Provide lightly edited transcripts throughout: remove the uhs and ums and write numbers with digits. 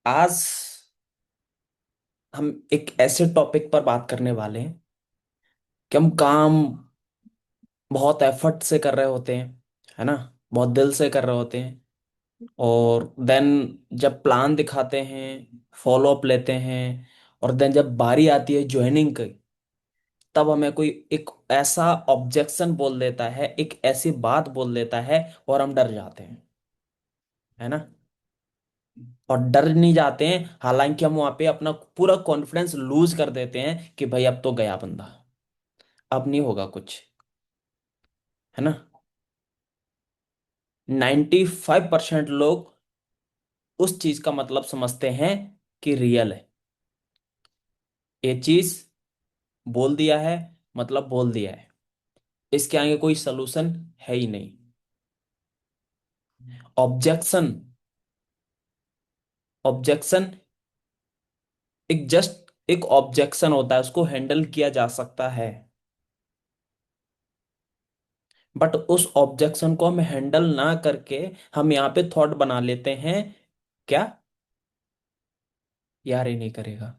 आज हम एक ऐसे टॉपिक पर बात करने वाले हैं कि हम काम बहुत एफर्ट से कर रहे होते हैं, है ना। बहुत दिल से कर रहे होते हैं। और देन जब प्लान दिखाते हैं, फॉलो अप लेते हैं, और देन जब बारी आती है ज्वाइनिंग की, तब हमें कोई एक ऐसा ऑब्जेक्शन बोल देता है, एक ऐसी बात बोल देता है, और हम डर जाते हैं, है ना। और डर नहीं जाते हैं, हालांकि हम वहां पे अपना पूरा कॉन्फिडेंस लूज कर देते हैं कि भाई अब तो गया बंदा, अब नहीं होगा कुछ, है ना। 95% लोग उस चीज का मतलब समझते हैं कि रियल है, ये चीज बोल दिया है, मतलब बोल दिया है, इसके आगे कोई सलूशन है ही नहीं। ऑब्जेक्शन, ऑब्जेक्शन एक जस्ट एक ऑब्जेक्शन होता है, उसको हैंडल किया जा सकता है। बट उस ऑब्जेक्शन को हम हैंडल ना करके हम यहाँ पे थॉट बना लेते हैं, क्या यार ये नहीं करेगा।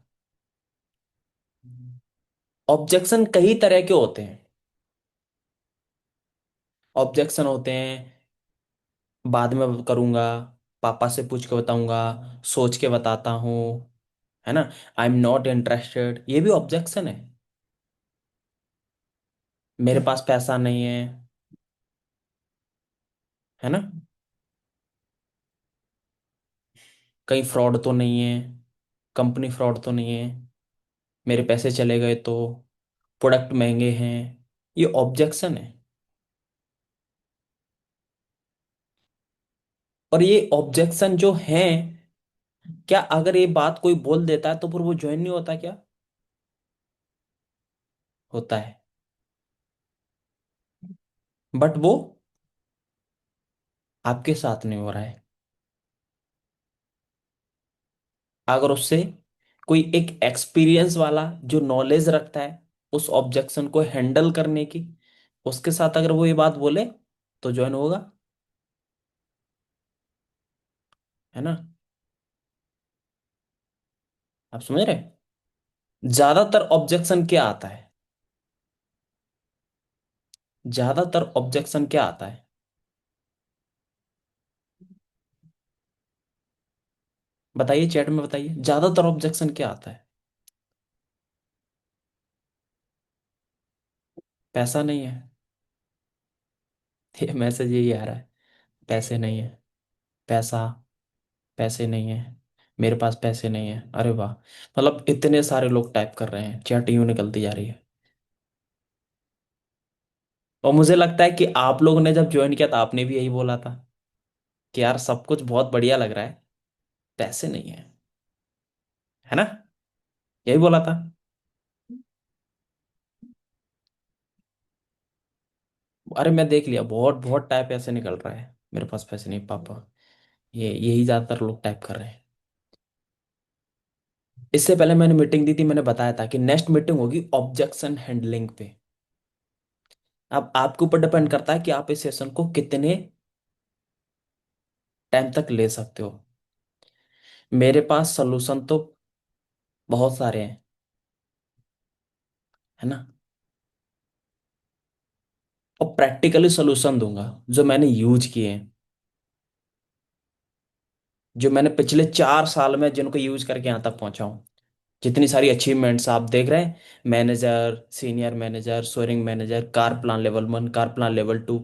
ऑब्जेक्शन कई तरह के होते हैं। ऑब्जेक्शन होते हैं बाद में करूंगा, पापा से पूछ के बताऊंगा, सोच के बताता हूँ, है ना। आई एम नॉट इंटरेस्टेड, ये भी ऑब्जेक्शन है। मेरे पास पैसा नहीं है, है ना। कहीं फ्रॉड तो नहीं है, कंपनी फ्रॉड तो नहीं है, मेरे पैसे चले गए तो, प्रोडक्ट महंगे हैं, ये ऑब्जेक्शन है। और ये ऑब्जेक्शन जो है, क्या अगर ये बात कोई बोल देता है तो फिर वो ज्वाइन नहीं होता क्या? होता है। बट वो आपके साथ नहीं हो रहा है। अगर उससे कोई एक एक्सपीरियंस वाला जो नॉलेज रखता है उस ऑब्जेक्शन को हैंडल करने की, उसके साथ अगर वो ये बात बोले तो ज्वाइन होगा, है ना। आप समझ रहे हैं? ज्यादातर ऑब्जेक्शन क्या आता है? ज्यादातर ऑब्जेक्शन क्या आता है? बताइए, चैट में बताइए, ज्यादातर ऑब्जेक्शन क्या आता है? पैसा नहीं है। ये मैसेज यही आ रहा है, पैसे नहीं है, पैसा, पैसे नहीं है, मेरे पास पैसे नहीं है। अरे वाह, मतलब इतने सारे लोग टाइप कर रहे हैं, चैट यूं निकलती जा रही है। और मुझे लगता है कि आप लोगों ने जब ज्वाइन किया था आपने भी यही बोला था कि यार सब कुछ बहुत बढ़िया लग रहा है, पैसे नहीं है, है ना। यही बोला था। अरे मैं देख लिया, बहुत बहुत टाइप ऐसे निकल रहा है, मेरे पास पैसे नहीं पापा, ये यही ज्यादातर लोग टाइप कर रहे हैं। इससे पहले मैंने मीटिंग दी थी, मैंने बताया था कि नेक्स्ट मीटिंग होगी ऑब्जेक्शन हैंडलिंग पे। अब आपके ऊपर डिपेंड करता है कि आप इस सेशन को कितने टाइम तक ले सकते हो। मेरे पास सोल्यूशन तो बहुत सारे हैं, है ना। और प्रैक्टिकली सोल्यूशन दूंगा जो मैंने यूज किए हैं, जो मैंने पिछले 4 साल में जिनको यूज करके यहाँ तक पहुंचा हूँ। जितनी सारी अचीवमेंट्स आप देख रहे हैं, manager, senior manager, soaring manager, car plan level 1, car plan level 2,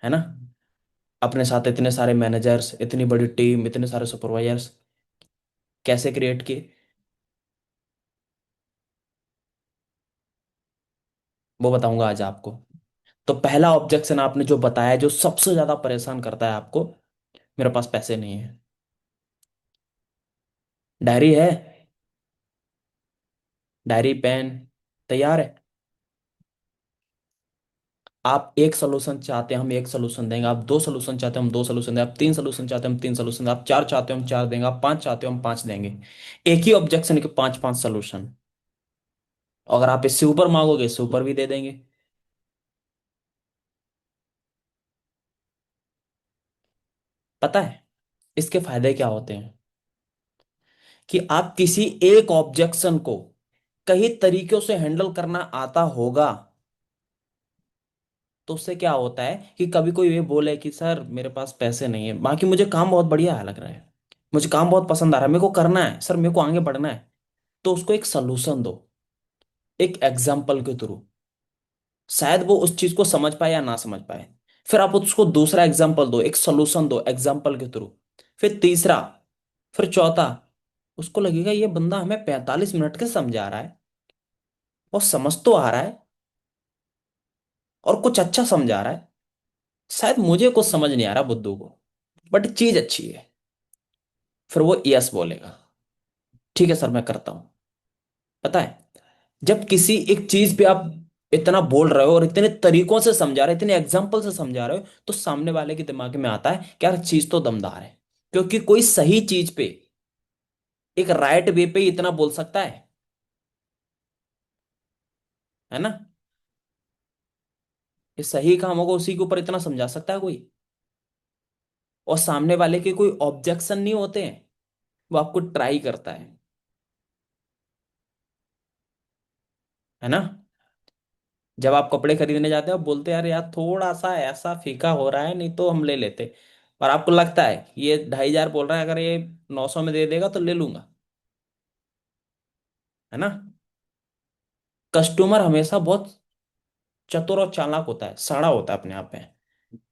है ना। अपने साथ इतने सारे मैनेजर्स, इतनी बड़ी टीम, इतने सारे सुपरवाइजर्स कैसे क्रिएट किए, वो बताऊंगा आज आपको। तो पहला ऑब्जेक्शन आपने जो बताया, जो सबसे ज्यादा परेशान करता है आपको, मेरे पास पैसे नहीं है। डायरी है? डायरी पेन तैयार है? आप एक सोल्यूशन चाहते हैं, हम एक सोल्यूशन देंगे। आप दो सोल्यूशन चाहते हैं, हम दो सोल्यूशन देंगे। आप तीन सोल्यूशन चाहते हैं, हम तीन सोल्यूशन देंगे। आप चार चाहते हो, हम चार देंगे। आप पांच चाहते हो, हम पांच देंगे। एक ही ऑब्जेक्शन के पांच पांच सोल्यूशन। अगर आप इससे ऊपर मांगोगे, इससे ऊपर भी दे देंगे। पता है इसके फायदे क्या होते हैं? कि आप किसी एक ऑब्जेक्शन को कई तरीकों से हैंडल करना आता होगा, तो उससे क्या होता है कि कभी कोई ये बोले कि सर मेरे पास पैसे नहीं है, बाकी मुझे काम बहुत बढ़िया है लग रहा है, मुझे काम बहुत पसंद आ रहा है, मेरे को करना है सर, मेरे को आगे बढ़ना है, तो उसको एक सलूशन दो, एक एग्जाम्पल के थ्रू। शायद वो उस चीज को समझ पाए या ना समझ पाए, फिर आप उसको दूसरा एग्जाम्पल दो, एक सोल्यूशन दो एग्जाम्पल के थ्रू, फिर तीसरा, फिर चौथा। उसको लगेगा ये बंदा हमें 45 मिनट के समझा रहा है, और समझ तो आ रहा है, और कुछ अच्छा समझा रहा है, शायद मुझे कुछ समझ नहीं आ रहा बुद्धू को, बट चीज अच्छी है। फिर वो यस बोलेगा, ठीक है सर मैं करता हूं। पता है, जब किसी एक चीज पे आप इतना बोल रहे हो और इतने तरीकों से समझा रहे हो, इतने एग्जाम्पल से समझा रहे हो, तो सामने वाले के दिमाग में आता है कि यार चीज तो दमदार है, क्योंकि कोई सही चीज पे एक राइट वे पे ही इतना बोल सकता है ना। ये सही काम होगा उसी के ऊपर इतना समझा सकता है कोई, और सामने वाले के कोई ऑब्जेक्शन नहीं होते हैं, वो आपको ट्राई करता है ना। जब आप कपड़े खरीदने जाते हो आप बोलते हैं यार यार थोड़ा सा ऐसा फीका हो रहा है, नहीं तो हम ले लेते, और आपको लगता है ये 2,500 बोल रहा है, अगर ये 900 में दे देगा तो ले लूंगा, है ना। कस्टमर हमेशा बहुत चतुर और चालाक होता है, सड़ा होता है अपने आप में,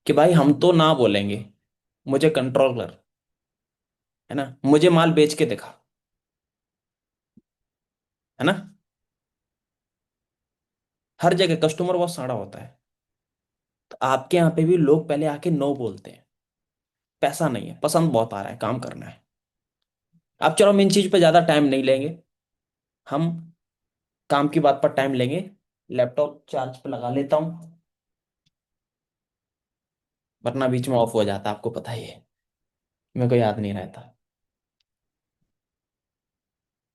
कि भाई हम तो ना बोलेंगे, मुझे कंट्रोल कर, है ना, मुझे माल बेच के दिखा, है ना। हर जगह कस्टमर बहुत सड़ा होता है। तो आपके यहाँ पे भी लोग पहले आके नो बोलते हैं, पैसा नहीं है, पसंद बहुत आ रहा है, काम करना है। अब चलो हम इन चीज पे ज्यादा टाइम नहीं लेंगे, हम काम की बात पर टाइम लेंगे। लैपटॉप चार्ज पे लगा लेता हूँ, वरना बीच में ऑफ हो जाता है, आपको पता ही है, मेरे को याद नहीं रहता।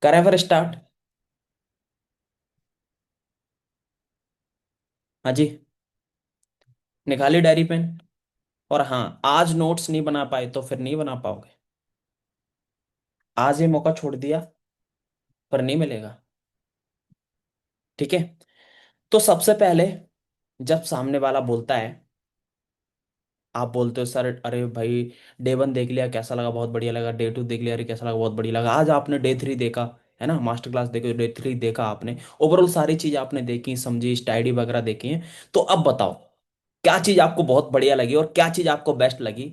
करें फिर स्टार्ट। हाँ जी, निकाली डायरी पेन। और हाँ, आज नोट्स नहीं बना पाए तो फिर नहीं बना पाओगे, आज ये मौका छोड़ दिया, पर नहीं मिलेगा, ठीक है। तो सबसे पहले, जब सामने वाला बोलता है, आप बोलते हो सर अरे भाई डे 1 देख लिया कैसा लगा, बहुत बढ़िया लगा, डे 2 देख लिया, अरे कैसा लगा, बहुत बढ़िया लगा, आज आपने डे 3 देखा, है ना, मास्टर क्लास देखो, डे 3 देखा आपने, ओवरऑल सारी चीज आपने देखी समझी, स्टडी वगैरह देखी है, तो अब बताओ क्या चीज आपको बहुत बढ़िया लगी और क्या चीज आपको बेस्ट लगी।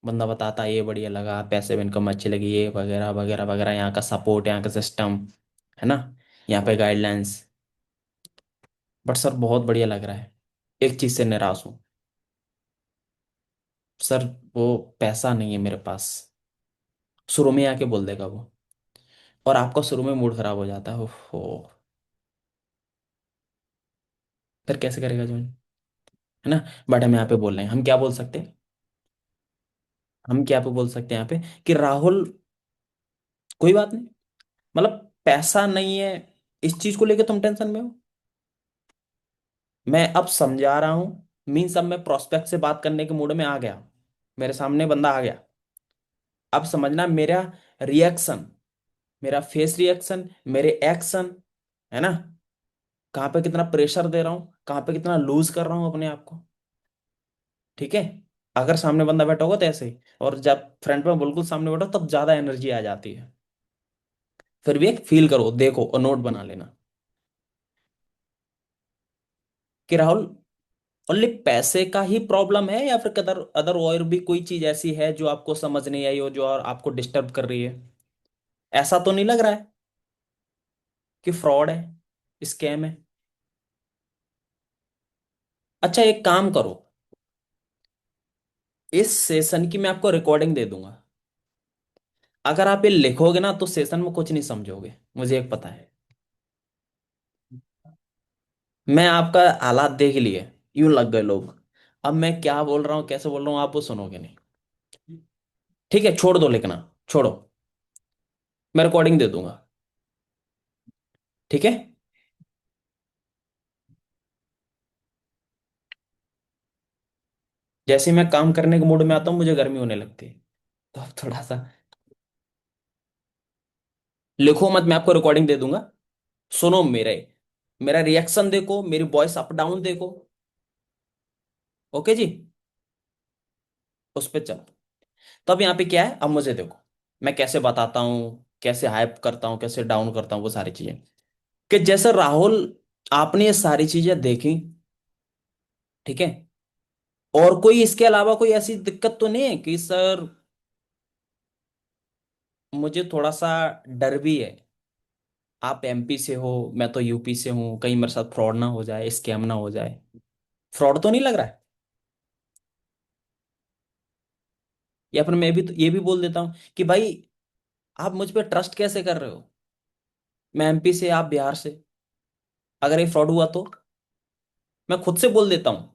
बंदा बताता है ये बढ़िया लगा, पैसिव इनकम अच्छी लगी, ये वगैरह वगैरह वगैरह, यहाँ का सपोर्ट, यहाँ का सिस्टम, है ना, यहाँ पे गाइडलाइंस। बट सर बहुत बढ़िया लग रहा है, एक चीज से निराश हूँ सर, वो पैसा नहीं है मेरे पास, शुरू में आके बोल देगा वो, और आपका शुरू में मूड खराब हो जाता है, ओहो, फिर कैसे करेगा ज्वाइन, है ना। बट हम यहाँ पे बोल रहे हैं, हम क्या बोल सकते हैं, हम क्या पे बोल सकते हैं यहाँ पे, कि राहुल कोई बात नहीं, मतलब पैसा नहीं है इस चीज को लेके तुम टेंशन में हो, मैं अब समझा रहा हूँ, मीन्स अब मैं प्रोस्पेक्ट से बात करने के मूड में आ गया, मेरे सामने बंदा आ गया, अब समझना मेरा रिएक्शन, मेरा फेस रिएक्शन, मेरे एक्शन, है ना, कहाँ पे कितना प्रेशर दे रहा हूँ, कहाँ पे कितना लूज कर रहा हूँ अपने आप को, ठीक है। अगर सामने बंदा बैठा होगा तो ऐसे ही, और जब फ्रंट में बिल्कुल सामने बैठो तब ज्यादा एनर्जी आ जाती है। फिर भी एक फील करो, देखो और नोट बना लेना, कि राहुल ओनली पैसे का ही प्रॉब्लम है, या फिर अदर अदर और भी कोई चीज ऐसी है जो आपको समझ नहीं आई हो, जो और आपको डिस्टर्ब कर रही है। ऐसा तो नहीं लग रहा है कि फ्रॉड है, स्कैम है। अच्छा एक काम करो, इस सेशन की मैं आपको रिकॉर्डिंग दे दूंगा, अगर आप ये लिखोगे ना तो सेशन में कुछ नहीं समझोगे, मुझे एक पता है, मैं आपका हालात देख लिए, यूं लग गए लोग, अब मैं क्या बोल रहा हूँ कैसे बोल रहा हूँ आप वो सुनोगे नहीं, ठीक है, छोड़ दो लिखना, छोड़ो, मैं रिकॉर्डिंग दे दूंगा, ठीक है। जैसे ही मैं काम करने के मूड में आता हूँ मुझे गर्मी होने लगती है, तो अब थोड़ा सा लिखो मत, मैं आपको रिकॉर्डिंग दे दूंगा। सुनो मेरे, मेरा रिएक्शन देखो, मेरी वॉइस अप डाउन देखो। ओके जी। उस पे चलो। तब यहाँ पे क्या है, अब मुझे देखो, मैं कैसे बताता हूँ, कैसे हाइप करता हूँ, कैसे डाउन करता हूँ, वो सारी चीजें। कि जैसे राहुल, आपने ये सारी चीजें देखी, ठीक है, और कोई इसके अलावा कोई ऐसी दिक्कत तो नहीं है कि सर मुझे थोड़ा सा डर भी है, आप एमपी से हो, मैं तो यूपी से हूँ, कहीं मेरे साथ फ्रॉड ना हो जाए, स्कैम ना हो जाए। फ्रॉड तो नहीं लग रहा है? या फिर मैं भी तो ये भी बोल देता हूँ कि भाई आप मुझ पे ट्रस्ट कैसे कर रहे हो, मैं एमपी से, आप बिहार से, अगर ये फ्रॉड हुआ तो मैं खुद से बोल देता हूँ,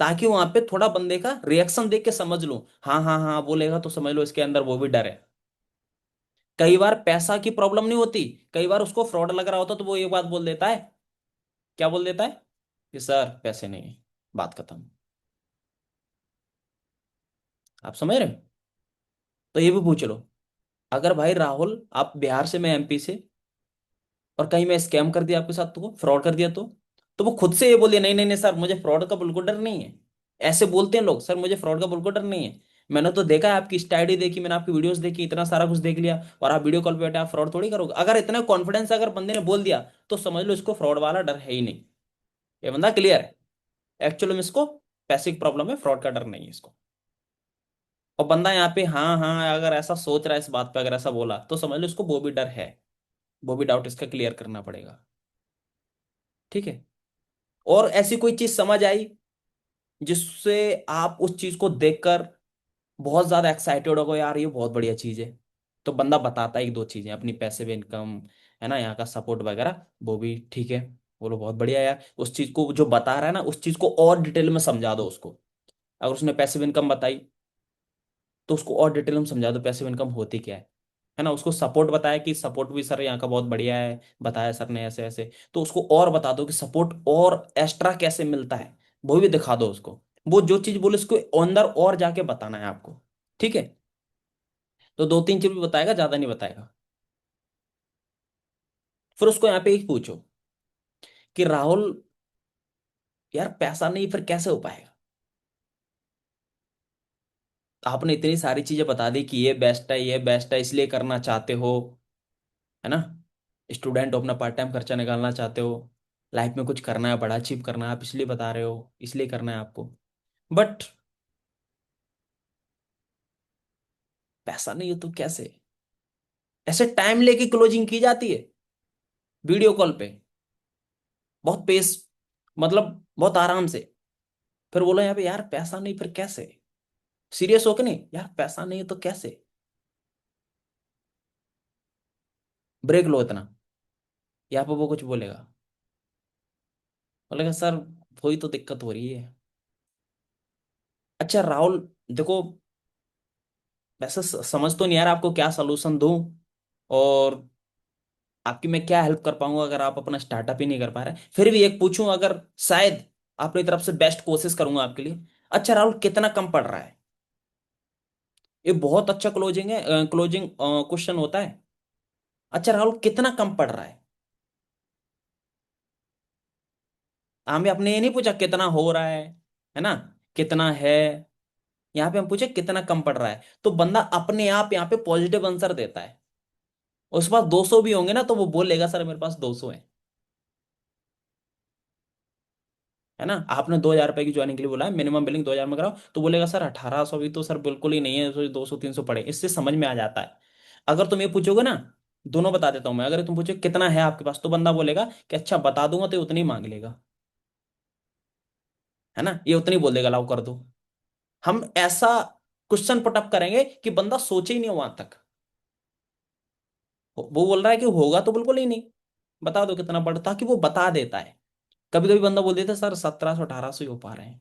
ताकि वहां पे थोड़ा बंदे का रिएक्शन देख के समझ लूं। हाँ हाँ हाँ बोलेगा तो समझ लो इसके अंदर वो भी डर है। कई बार पैसा की प्रॉब्लम नहीं होती, कई बार उसको फ्रॉड लग रहा होता तो वो ये बात बोल देता है। क्या बोल देता है? कि सर पैसे नहीं है, बात खत्म। आप समझ रहे हो? तो ये भी पूछ लो, अगर भाई राहुल आप बिहार से, मैं एमपी से, और कहीं मैं स्कैम कर दिया आपके साथ, तो फ्रॉड कर दिया तो वो खुद से ये बोलिए, नहीं नहीं नहीं सर मुझे फ्रॉड का बिल्कुल डर नहीं है। ऐसे बोलते हैं लोग, सर मुझे फ्रॉड का बिल्कुल डर नहीं है, मैंने तो देखा है, आपकी स्टडी देखी, मैंने आपकी वीडियोस देखी, इतना सारा कुछ देख लिया, और आप वीडियो कॉल पे बैठे, आप फ्रॉड थोड़ी करोगे। अगर इतना कॉन्फिडेंस अगर बंदे ने बोल दिया, तो समझ लो इसको फ्रॉड वाला डर है ही नहीं, ये बंदा क्लियर है। एक्चुअली में इसको पैसे की प्रॉब्लम है, फ्रॉड का डर नहीं है इसको। और बंदा यहाँ पे हाँ हाँ अगर ऐसा सोच रहा है, इस बात पे अगर ऐसा बोला, तो समझ लो इसको वो भी डर है, वो भी डाउट इसका क्लियर करना पड़ेगा। ठीक है। और ऐसी कोई चीज समझ आई जिससे आप उस चीज को देखकर बहुत ज्यादा एक्साइटेड हो गए, यार ये बहुत बढ़िया चीज है, तो बंदा बताता है एक दो चीजें, अपनी पैसिव इनकम, है ना, यहाँ का सपोर्ट वगैरह, वो भी ठीक है। बोलो बहुत बढ़िया यार, उस चीज को जो बता रहा है ना, उस चीज को और डिटेल में समझा दो उसको। अगर उसने पैसिव इनकम बताई, तो उसको और डिटेल में समझा दो पैसिव इनकम होती क्या है ना। उसको सपोर्ट बताया कि सपोर्ट भी सर यहाँ का बहुत बढ़िया है, बताया सर ने ऐसे ऐसे, तो उसको और बता दो कि सपोर्ट और एक्स्ट्रा कैसे मिलता है, वो भी दिखा दो उसको। वो जो चीज बोले उसको अंदर और जाके बताना है आपको। ठीक है। तो दो तीन चीज भी बताएगा, ज्यादा नहीं बताएगा। फिर उसको यहाँ पे एक पूछो कि राहुल यार पैसा नहीं फिर कैसे हो पाएगा? आपने इतनी सारी चीजें बता दी कि ये बेस्ट है, ये बेस्ट है, इसलिए करना चाहते हो, है ना, स्टूडेंट हो, अपना पार्ट टाइम खर्चा निकालना चाहते हो, लाइफ में कुछ करना है, बड़ा अचीव करना है, आप इसलिए बता रहे हो, इसलिए करना है आपको। बट पैसा नहीं हो तो कैसे? ऐसे टाइम लेके क्लोजिंग की जाती है वीडियो कॉल पे, बहुत पेस, मतलब बहुत आराम से। फिर बोलो यहाँ पे यार पैसा नहीं फिर कैसे? सीरियस हो कि नहीं, यार पैसा नहीं है तो कैसे? ब्रेक लो इतना। यहाँ पे वो कुछ बोलेगा, बोलेगा सर वही तो दिक्कत हो रही है। अच्छा राहुल देखो, वैसे समझ तो नहीं यार आपको क्या सोल्यूशन दूं, और आपकी मैं क्या हेल्प कर पाऊंगा अगर आप अपना स्टार्टअप ही नहीं कर पा रहे। फिर भी एक पूछूं, अगर शायद अपनी तरफ से बेस्ट कोशिश करूंगा आपके लिए। अच्छा राहुल कितना कम पड़ रहा है? ये बहुत अच्छा क्लोजिंग है, क्लोजिंग क्वेश्चन होता है। अच्छा राहुल कितना कम पड़ रहा है? हमें आपने ये नहीं पूछा कितना हो रहा है ना, कितना है। यहाँ पे हम पूछे कितना कम पड़ रहा है, तो बंदा अपने आप यहाँ पे पॉजिटिव आंसर देता है। उसके पास 200 भी होंगे ना, तो वो बोलेगा सर मेरे पास 200 है। है ना, आपने 2,000 रुपए की ज्वाइनिंग के लिए बोला है, मिनिमम बिलिंग 2,000 में कराओ, तो बोलेगा सर 1,800 भी तो सर बिल्कुल ही नहीं है, तो 200 300 पड़े, इससे समझ में आ जाता है। अगर तुम ये पूछोगे ना, दोनों बता देता हूं मैं, अगर तुम पूछो कितना है आपके पास, तो बंदा बोलेगा कि अच्छा बता दूंगा, तो ये उतनी ही मांग लेगा, है ना, ये उतनी बोल देगा, लाओ कर दो। हम ऐसा क्वेश्चन पुटअप करेंगे कि बंदा सोचे ही नहीं वहां तक। वो बोल रहा है कि होगा तो बिल्कुल ही नहीं, बता दो कितना पड़ता, ताकि वो बता देता है। कभी कभी बंदा बोल देता है सर 1,700 1,800 ही हो पा रहे हैं,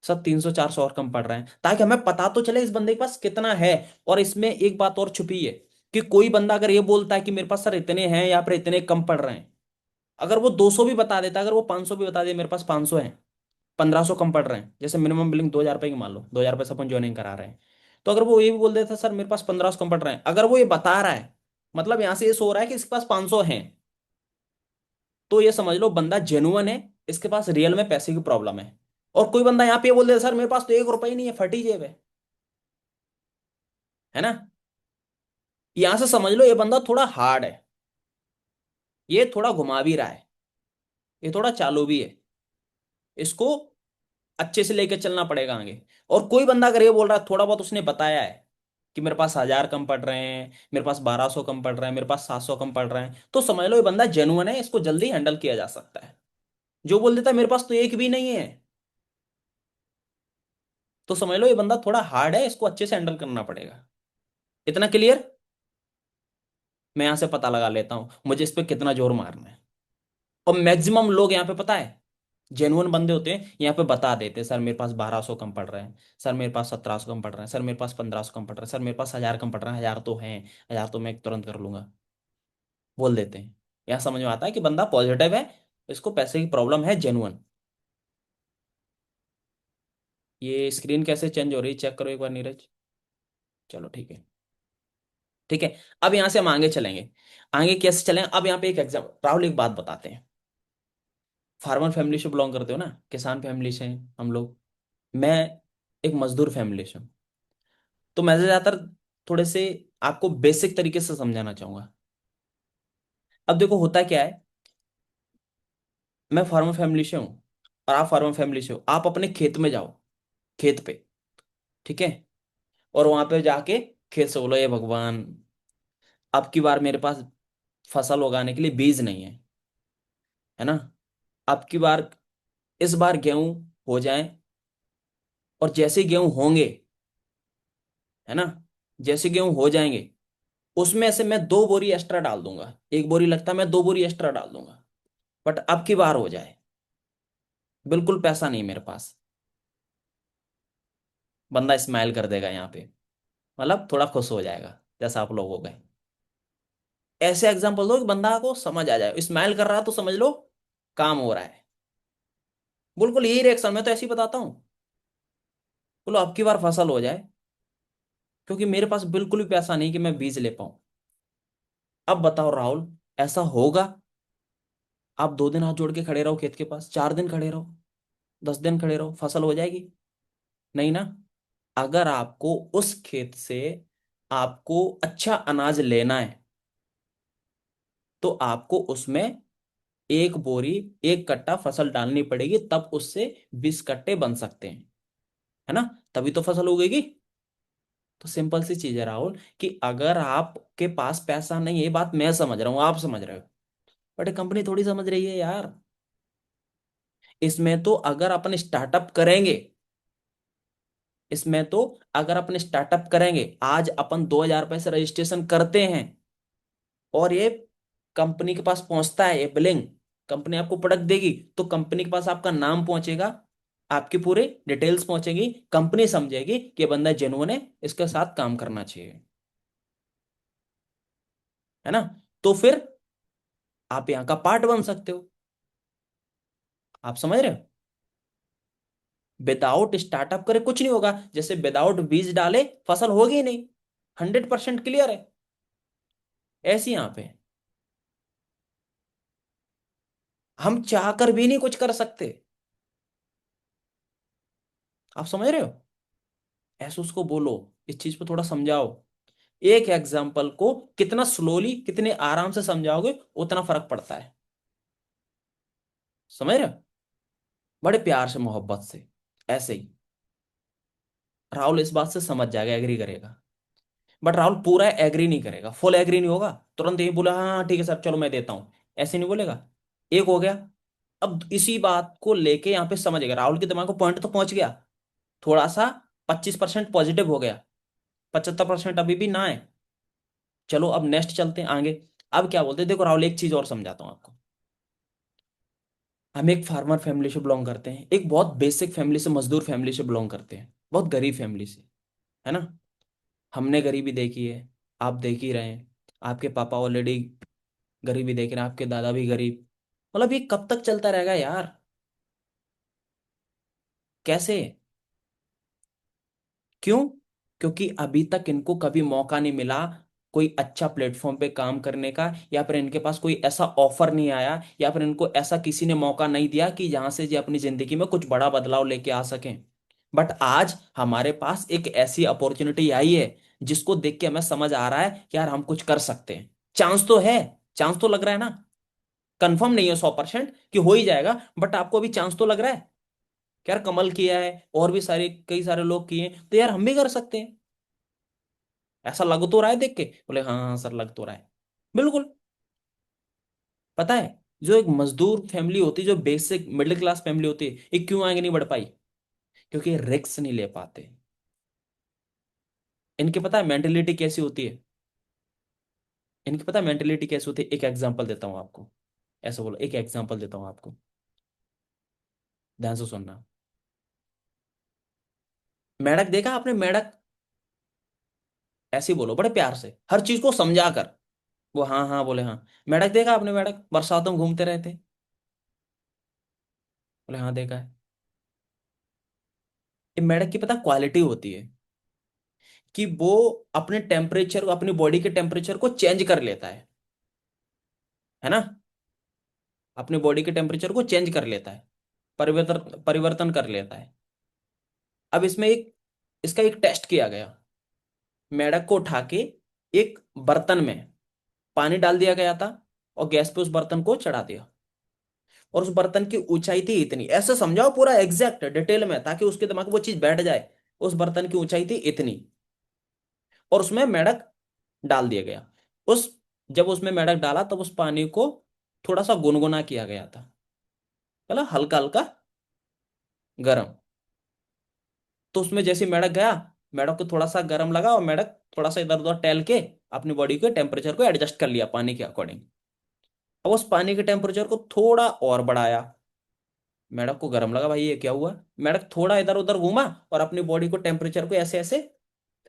सर 300 400 और कम पड़ रहे हैं, ताकि हमें पता तो चले इस बंदे के पास कितना है। और इसमें एक बात और छुपी है, कि कोई बंदा अगर ये बोलता है कि मेरे पास सर इतने हैं या फिर इतने कम पड़ रहे हैं, अगर वो 200 भी बता देता है, अगर वो 500 भी बता दे मेरे पास 500 है, 1,500 कम पड़ रहे हैं, जैसे मिनिमम बिलिंग 2,000 रुपए की मान लो, 2,000 रुपए से अपन ज्वाइनिंग करा रहे हैं, तो अगर वो ये भी बोल देता है सर मेरे पास 1,500 कम पड़ रहे हैं, अगर वो ये बता रहा है, मतलब यहां से ये सो रहा है कि इसके पास 500 हैं, तो ये समझ लो बंदा जेनुअन है, इसके पास रियल में पैसे की प्रॉब्लम है। और कोई बंदा यहाँ पे बोल दे सर मेरे पास तो 1 रुपए ही नहीं है, फटी जेब है ना, यहां से समझ लो ये बंदा थोड़ा हार्ड है, ये थोड़ा घुमा भी रहा है, ये थोड़ा चालू भी है, इसको अच्छे से लेके चलना पड़ेगा आगे। और कोई बंदा अगर ये बोल रहा है, थोड़ा बहुत उसने बताया है कि मेरे पास 1000 कम पड़ रहे हैं, मेरे पास 1200 कम पड़ रहे हैं, मेरे पास 700 कम पड़ रहे हैं, तो समझ लो ये बंदा जेनुअन है, इसको जल्दी हैंडल किया जा सकता है। जो बोल देता है मेरे पास तो एक भी नहीं है, तो समझ लो ये बंदा थोड़ा हार्ड है, इसको अच्छे से हैंडल करना पड़ेगा। इतना क्लियर? मैं यहां से पता लगा लेता हूं मुझे इस पे कितना जोर मारना है। और मैक्सिमम लोग यहाँ पे पता है जेनुअन बंदे होते हैं, यहाँ पे बता देते हैं सर मेरे पास 1200 कम पड़ रहे हैं, सर मेरे पास 1700 कम पड़ रहे हैं, सर मेरे पास 1500 कम पड़ रहे हैं, सर मेरे पास 1000 कम पड़ रहे हैं, 1000 तो हैं, 1000 तो मैं तुरंत कर लूंगा, बोल देते हैं। यहाँ समझ में आता है कि बंदा पॉजिटिव है, इसको पैसे की प्रॉब्लम है, जेनुअन। ये स्क्रीन कैसे चेंज हो रही है चेक करो एक बार नीरज। चलो ठीक है, ठीक है। अब यहाँ से हम आगे चलेंगे, आगे कैसे चलें, अब यहाँ पे एक एग्जाम, राहुल एक बात बताते हैं, फार्मर फैमिली से बिलोंग करते हो ना, किसान फैमिली से हैं हम लोग, मैं एक मजदूर फैमिली से हूँ, तो मैं ज्यादातर थोड़े से आपको बेसिक तरीके से समझाना चाहूंगा। अब देखो होता क्या है, मैं फार्मर फैमिली से हूँ और आप फार्मर फैमिली से हो, आप अपने खेत में जाओ, खेत पे, ठीक है, और वहां पे जाके खेत से बोलो ये भगवान, अब की बार मेरे पास फसल उगाने के लिए बीज नहीं है, है ना, अब की बार, इस बार गेहूं हो जाए, और जैसे गेहूं होंगे, है ना, जैसे गेहूं हो जाएंगे, उसमें से मैं 2 बोरी एक्स्ट्रा डाल दूंगा, एक बोरी लगता है मैं 2 बोरी एक्स्ट्रा डाल दूंगा, बट अब की बार हो जाए, बिल्कुल पैसा नहीं मेरे पास। बंदा स्माइल कर देगा यहाँ पे, मतलब थोड़ा खुश हो जाएगा, जैसा आप लोग हो गए। ऐसे एग्जांपल दो कि बंदा को समझ आ जाए, स्माइल कर रहा है तो समझ लो काम हो रहा है, बिल्कुल यही रिएक्शन मैं तो ऐसे ही बताता हूँ, बोलो अब की बार फसल हो जाए, क्योंकि मेरे पास बिल्कुल भी पैसा नहीं कि मैं बीज ले पाऊं। अब बताओ राहुल, ऐसा होगा? आप 2 दिन हाथ जोड़ के खड़े रहो खेत के पास, 4 दिन खड़े रहो, 10 दिन खड़े रहो, फसल हो जाएगी? नहीं ना। अगर आपको उस खेत से आपको अच्छा अनाज लेना है, तो आपको उसमें 1 बोरी, 1 कट्टा फसल डालनी पड़ेगी, तब उससे 20 कट्टे बन सकते हैं, है ना, तभी तो फसल उगेगी। तो सिंपल सी चीज है राहुल, कि अगर आपके पास पैसा नहीं है, ये बात मैं समझ रहा हूँ, आप समझ रहे हो, बट कंपनी थोड़ी समझ रही है यार। इसमें तो अगर अपन स्टार्टअप करेंगे, इसमें तो अगर अपन स्टार्टअप करेंगे, आज अपन 2000 रुपए से रजिस्ट्रेशन करते हैं, और ये कंपनी के पास पहुंचता है, ये बिलिंग कंपनी आपको प्रोडक्ट देगी, तो कंपनी के पास आपका नाम पहुंचेगा, आपकी पूरी डिटेल्स पहुंचेगी, कंपनी समझेगी कि ये बंदा जेनुअन है, इसके साथ काम करना चाहिए, है ना, तो फिर आप यहाँ का पार्ट बन सकते हो। आप समझ रहे हो? विदाउट स्टार्टअप करे कुछ नहीं होगा, जैसे विदाउट बीज डाले फसल होगी ही नहीं, 100% क्लियर है। ऐसी यहाँ पे हम चाहकर भी नहीं कुछ कर सकते, आप समझ रहे हो? ऐसे उसको बोलो, इस चीज पे थोड़ा समझाओ, एक एग्जाम्पल को कितना स्लोली कितने आराम से समझाओगे उतना फर्क पड़ता है, समझ रहे हो, बड़े प्यार से मोहब्बत से, ऐसे ही। राहुल इस बात से समझ जाएगा, एग्री करेगा, बट राहुल पूरा एग्री नहीं करेगा, फुल एग्री नहीं होगा, तुरंत यही बोला हाँ हाँ, ठीक है सर चलो मैं देता हूं, ऐसे नहीं बोलेगा। एक हो गया। अब इसी बात को लेके यहाँ पे समझ गया, राहुल के दिमाग को पॉइंट तो पहुंच गया, थोड़ा सा 25% पॉजिटिव हो गया, 75% अभी भी ना है। चलो अब नेक्स्ट चलते हैं आगे। अब क्या बोलते हैं, देखो राहुल एक चीज और समझाता हूँ आपको। हम एक फार्मर फैमिली से बिलोंग करते हैं, एक बहुत बेसिक फैमिली से, मजदूर फैमिली से बिलोंग करते हैं, बहुत गरीब फैमिली से, है ना, हमने गरीबी देखी है, आप देख ही रहे हैं, आपके पापा ऑलरेडी गरीबी देख रहे हैं, आपके दादा भी गरीब, मतलब ये कब तक चलता रहेगा यार, कैसे, क्यों? क्योंकि अभी तक इनको कभी मौका नहीं मिला कोई अच्छा प्लेटफॉर्म पे काम करने का, या फिर इनके पास कोई ऐसा ऑफर नहीं आया, या फिर इनको ऐसा किसी ने मौका नहीं दिया कि जहां से ये अपनी जिंदगी में कुछ बड़ा बदलाव लेके आ सकें। बट आज हमारे पास एक ऐसी अपॉर्चुनिटी आई है जिसको देख के हमें समझ आ रहा है कि यार हम कुछ कर सकते हैं। चांस तो है, चांस तो लग रहा है ना। कंफर्म नहीं है 100% कि हो ही जाएगा, बट आपको अभी चांस तो लग रहा है कि यार कमल किया है और भी सारे कई सारे लोग किए हैं, तो यार हम भी कर सकते हैं। ऐसा लग तो रहा है देख के, बोले हाँ हाँ सर लग तो रहा है। बिल्कुल। पता है, जो एक मजदूर फैमिली होती है, जो बेसिक मिडिल क्लास फैमिली होती है, ये क्यों आगे नहीं बढ़ पाई? क्योंकि रिस्क नहीं ले पाते। इनके पता है मेंटेलिटी कैसी होती है? इनकी पता है मेंटेलिटी कैसी होती है? एक एग्जांपल देता हूँ आपको। ऐसा बोलो, एक एग्जांपल देता हूँ आपको, ध्यान से सुनना। मेंढक देखा आपने? मेंढक, ऐसे ही बोलो बड़े प्यार से, हर चीज को समझा कर। वो हाँ हाँ बोले हाँ। मेंढक देखा आपने? मेंढक बरसातों में घूमते रहते। बोले हाँ देखा है। ये मेंढक की पता क्वालिटी होती है कि वो अपने टेम्परेचर, अपनी बॉडी के टेम्परेचर को चेंज कर लेता है ना। अपनी बॉडी के टेम्परेचर को चेंज कर लेता है, परिवर्तन परिवर्तन कर लेता है। अब इसमें एक, इसका एक टेस्ट किया गया। मेंढक को उठा के एक बर्तन में पानी डाल दिया गया था, और गैस पे उस बर्तन को चढ़ा दिया। और उस बर्तन की ऊंचाई थी इतनी, ऐसे समझाओ पूरा एग्जैक्ट डिटेल में ताकि उसके दिमाग में वो चीज बैठ जाए। उस बर्तन की ऊंचाई थी इतनी, और उसमें मेंढक डाल दिया गया। उस, जब उसमें मेंढक डाला तब उस पानी को थोड़ा सा गुनगुना किया गया था, मतलब हल्का हल्का गर्म। तो उसमें जैसे मेंढक गया, मेंढक को थोड़ा सा गर्म लगा, और मेंढक थोड़ा सा इधर उधर टहल के अपनी बॉडी के टेम्परेचर को एडजस्ट कर लिया पानी के अकॉर्डिंग। अब उस पानी के टेम्परेचर को थोड़ा और बढ़ाया। मेंढक को गर्म लगा, भाई ये क्या हुआ। मेंढक थोड़ा इधर उधर घूमा, और अपनी बॉडी को टेम्परेचर को ऐसे ऐसे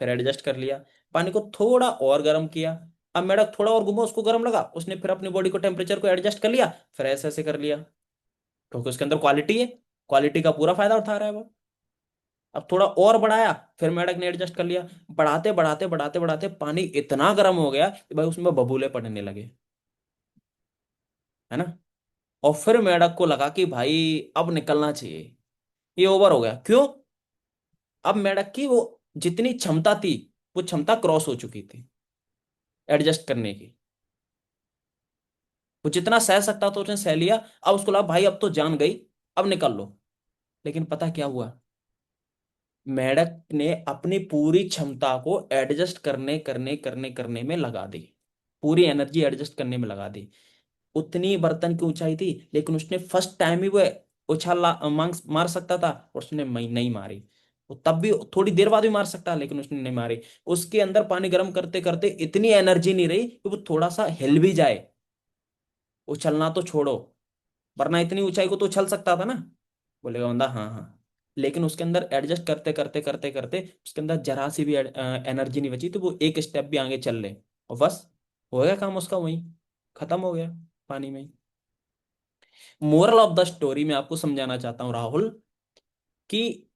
फिर एडजस्ट कर लिया। पानी को थोड़ा और गर्म किया। अब मेंढक थोड़ा और घूमा, उसको गर्म लगा, उसने फिर अपनी बॉडी को टेम्परेचर को एडजस्ट कर लिया, फिर ऐसे ऐसे कर लिया। क्योंकि उसके अंदर क्वालिटी है, क्वालिटी का पूरा फायदा उठा रहा है वो। अब थोड़ा और बढ़ाया, फिर मेंढक ने एडजस्ट कर लिया। बढ़ाते बढ़ाते बढ़ाते बढ़ाते पानी इतना गर्म हो गया कि भाई उसमें बबूले पड़ने लगे, है ना। और फिर मेंढक को लगा कि भाई अब निकलना चाहिए, ये ओवर हो गया। क्यों? अब मेंढक की वो जितनी क्षमता थी, वो क्षमता क्रॉस हो चुकी थी एडजस्ट करने की। वो जितना सह सकता था उसने सह लिया। अब उसको लगा भाई अब तो जान गई, अब निकल लो। लेकिन पता क्या हुआ? मेंढक ने अपनी पूरी क्षमता को एडजस्ट करने करने करने करने में लगा दी, पूरी एनर्जी एडजस्ट करने में लगा दी। उतनी बर्तन की ऊंचाई थी, लेकिन उसने फर्स्ट टाइम ही वो उछाल मांग मार सकता था, और उसने नहीं मारी। वो तब भी थोड़ी देर बाद भी मार सकता, लेकिन उसने नहीं मारी। उसके अंदर पानी गर्म करते करते इतनी एनर्जी नहीं रही कि वो थोड़ा सा हिल भी जाए। उछलना तो छोड़ो, वरना इतनी ऊंचाई को तो उछल सकता था ना। बोलेगा बंदा हाँ हाँ। लेकिन उसके अंदर एडजस्ट करते करते करते करते उसके अंदर जरा सी भी एनर्जी नहीं बची, तो वो एक स्टेप भी आगे चल ले, और बस हो गया काम उसका, वहीं खत्म हो गया, पानी में ही। मोरल ऑफ द स्टोरी में आपको समझाना चाहता हूं राहुल, कि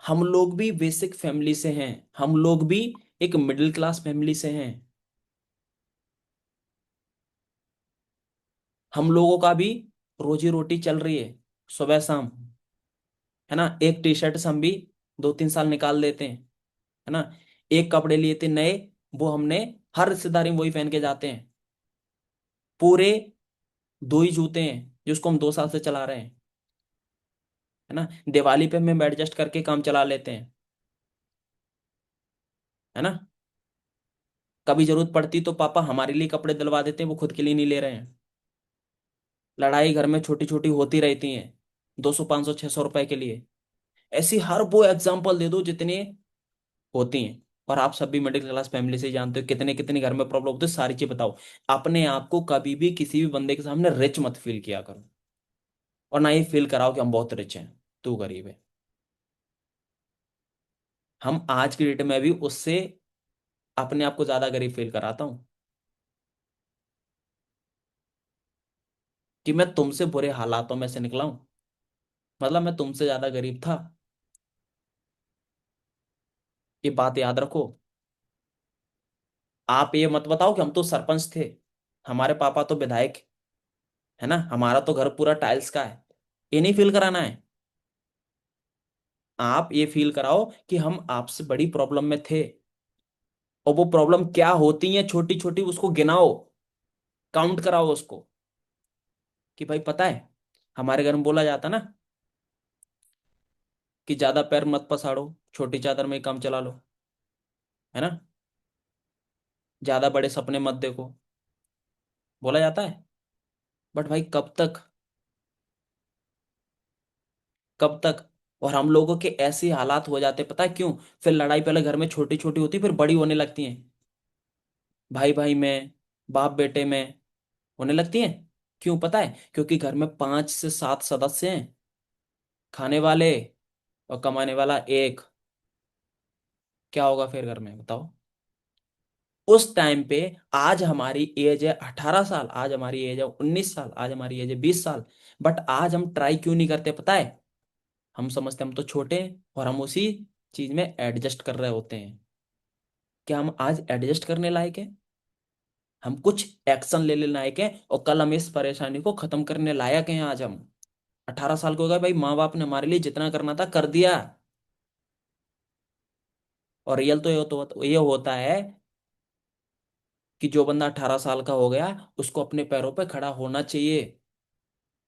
हम लोग भी बेसिक फैमिली से हैं, हम लोग भी एक मिडिल क्लास फैमिली से हैं। हम लोगों का भी रोजी रोटी चल रही है, सुबह शाम, है ना। एक टी शर्ट से हम भी 2-3 साल निकाल देते हैं, है ना। एक कपड़े लिए थे नए, वो हमने हर रिश्तेदारी में वही पहन के जाते हैं। पूरे 2 ही जूते हैं जिसको हम 2 साल से चला रहे हैं, है ना। दिवाली पे हम एडजस्ट करके काम चला लेते हैं, है ना। कभी जरूरत पड़ती तो पापा हमारे लिए कपड़े दिलवा देते हैं, वो खुद के लिए नहीं ले रहे हैं। लड़ाई घर में छोटी छोटी होती रहती हैं, 200 500 600 रुपए के लिए। ऐसी हर वो एग्जाम्पल दे दो जितने होती हैं। और आप सब भी मिडिल क्लास फैमिली से ही जानते हो कितने कितने घर में प्रॉब्लम होती है, सारी चीज बताओ। अपने आप को कभी भी किसी भी बंदे के सामने रिच मत फील किया करो, और ना ही फील कराओ कि हम बहुत रिच हैं, तू गरीब है। हम आज की डेट में भी उससे अपने आप को ज्यादा गरीब फील कराता हूँ, कि मैं तुमसे बुरे हालातों में से निकला हूं, मतलब मैं तुमसे ज्यादा गरीब था। ये बात याद रखो। आप ये मत बताओ कि हम तो सरपंच थे, हमारे पापा तो विधायक है ना, हमारा तो घर पूरा टाइल्स का है। ये नहीं फील कराना है। आप ये फील कराओ कि हम आपसे बड़ी प्रॉब्लम में थे, और वो प्रॉब्लम क्या होती है छोटी छोटी, उसको गिनाओ, काउंट कराओ उसको। कि भाई पता है, हमारे घर में बोला जाता ना कि ज्यादा पैर मत पसारो, छोटी चादर में ही काम चला लो, है ना, ज्यादा बड़े सपने मत देखो, बोला जाता है। बट भाई कब तक, कब तक। और हम लोगों के ऐसे हालात हो जाते, पता है क्यों? फिर लड़ाई पहले घर में छोटी छोटी होती, फिर बड़ी होने लगती है, भाई भाई में, बाप बेटे में होने लगती है। क्यों पता है? क्योंकि घर में 5 से 7 सदस्य हैं, खाने वाले और कमाने वाला एक। क्या होगा फिर घर में, बताओ? उस टाइम पे, आज हमारी एज है 18 साल, आज हमारी एज है 19 साल, आज हमारी एज है 20 साल, बट आज हम ट्राई क्यों नहीं करते पता है? हम समझते हम तो छोटे हैं और हम उसी चीज में एडजस्ट कर रहे होते हैं। क्या हम आज एडजस्ट करने लायक हैं? हम कुछ एक्शन लेने लायक हैं, और कल हम इस परेशानी को खत्म करने लायक हैं। आज हम 18 साल के हो गए भाई, माँ बाप ने हमारे लिए जितना करना था कर दिया। और रियल तो ये होता है कि जो बंदा 18 साल का हो गया, उसको अपने पैरों पे खड़ा होना चाहिए।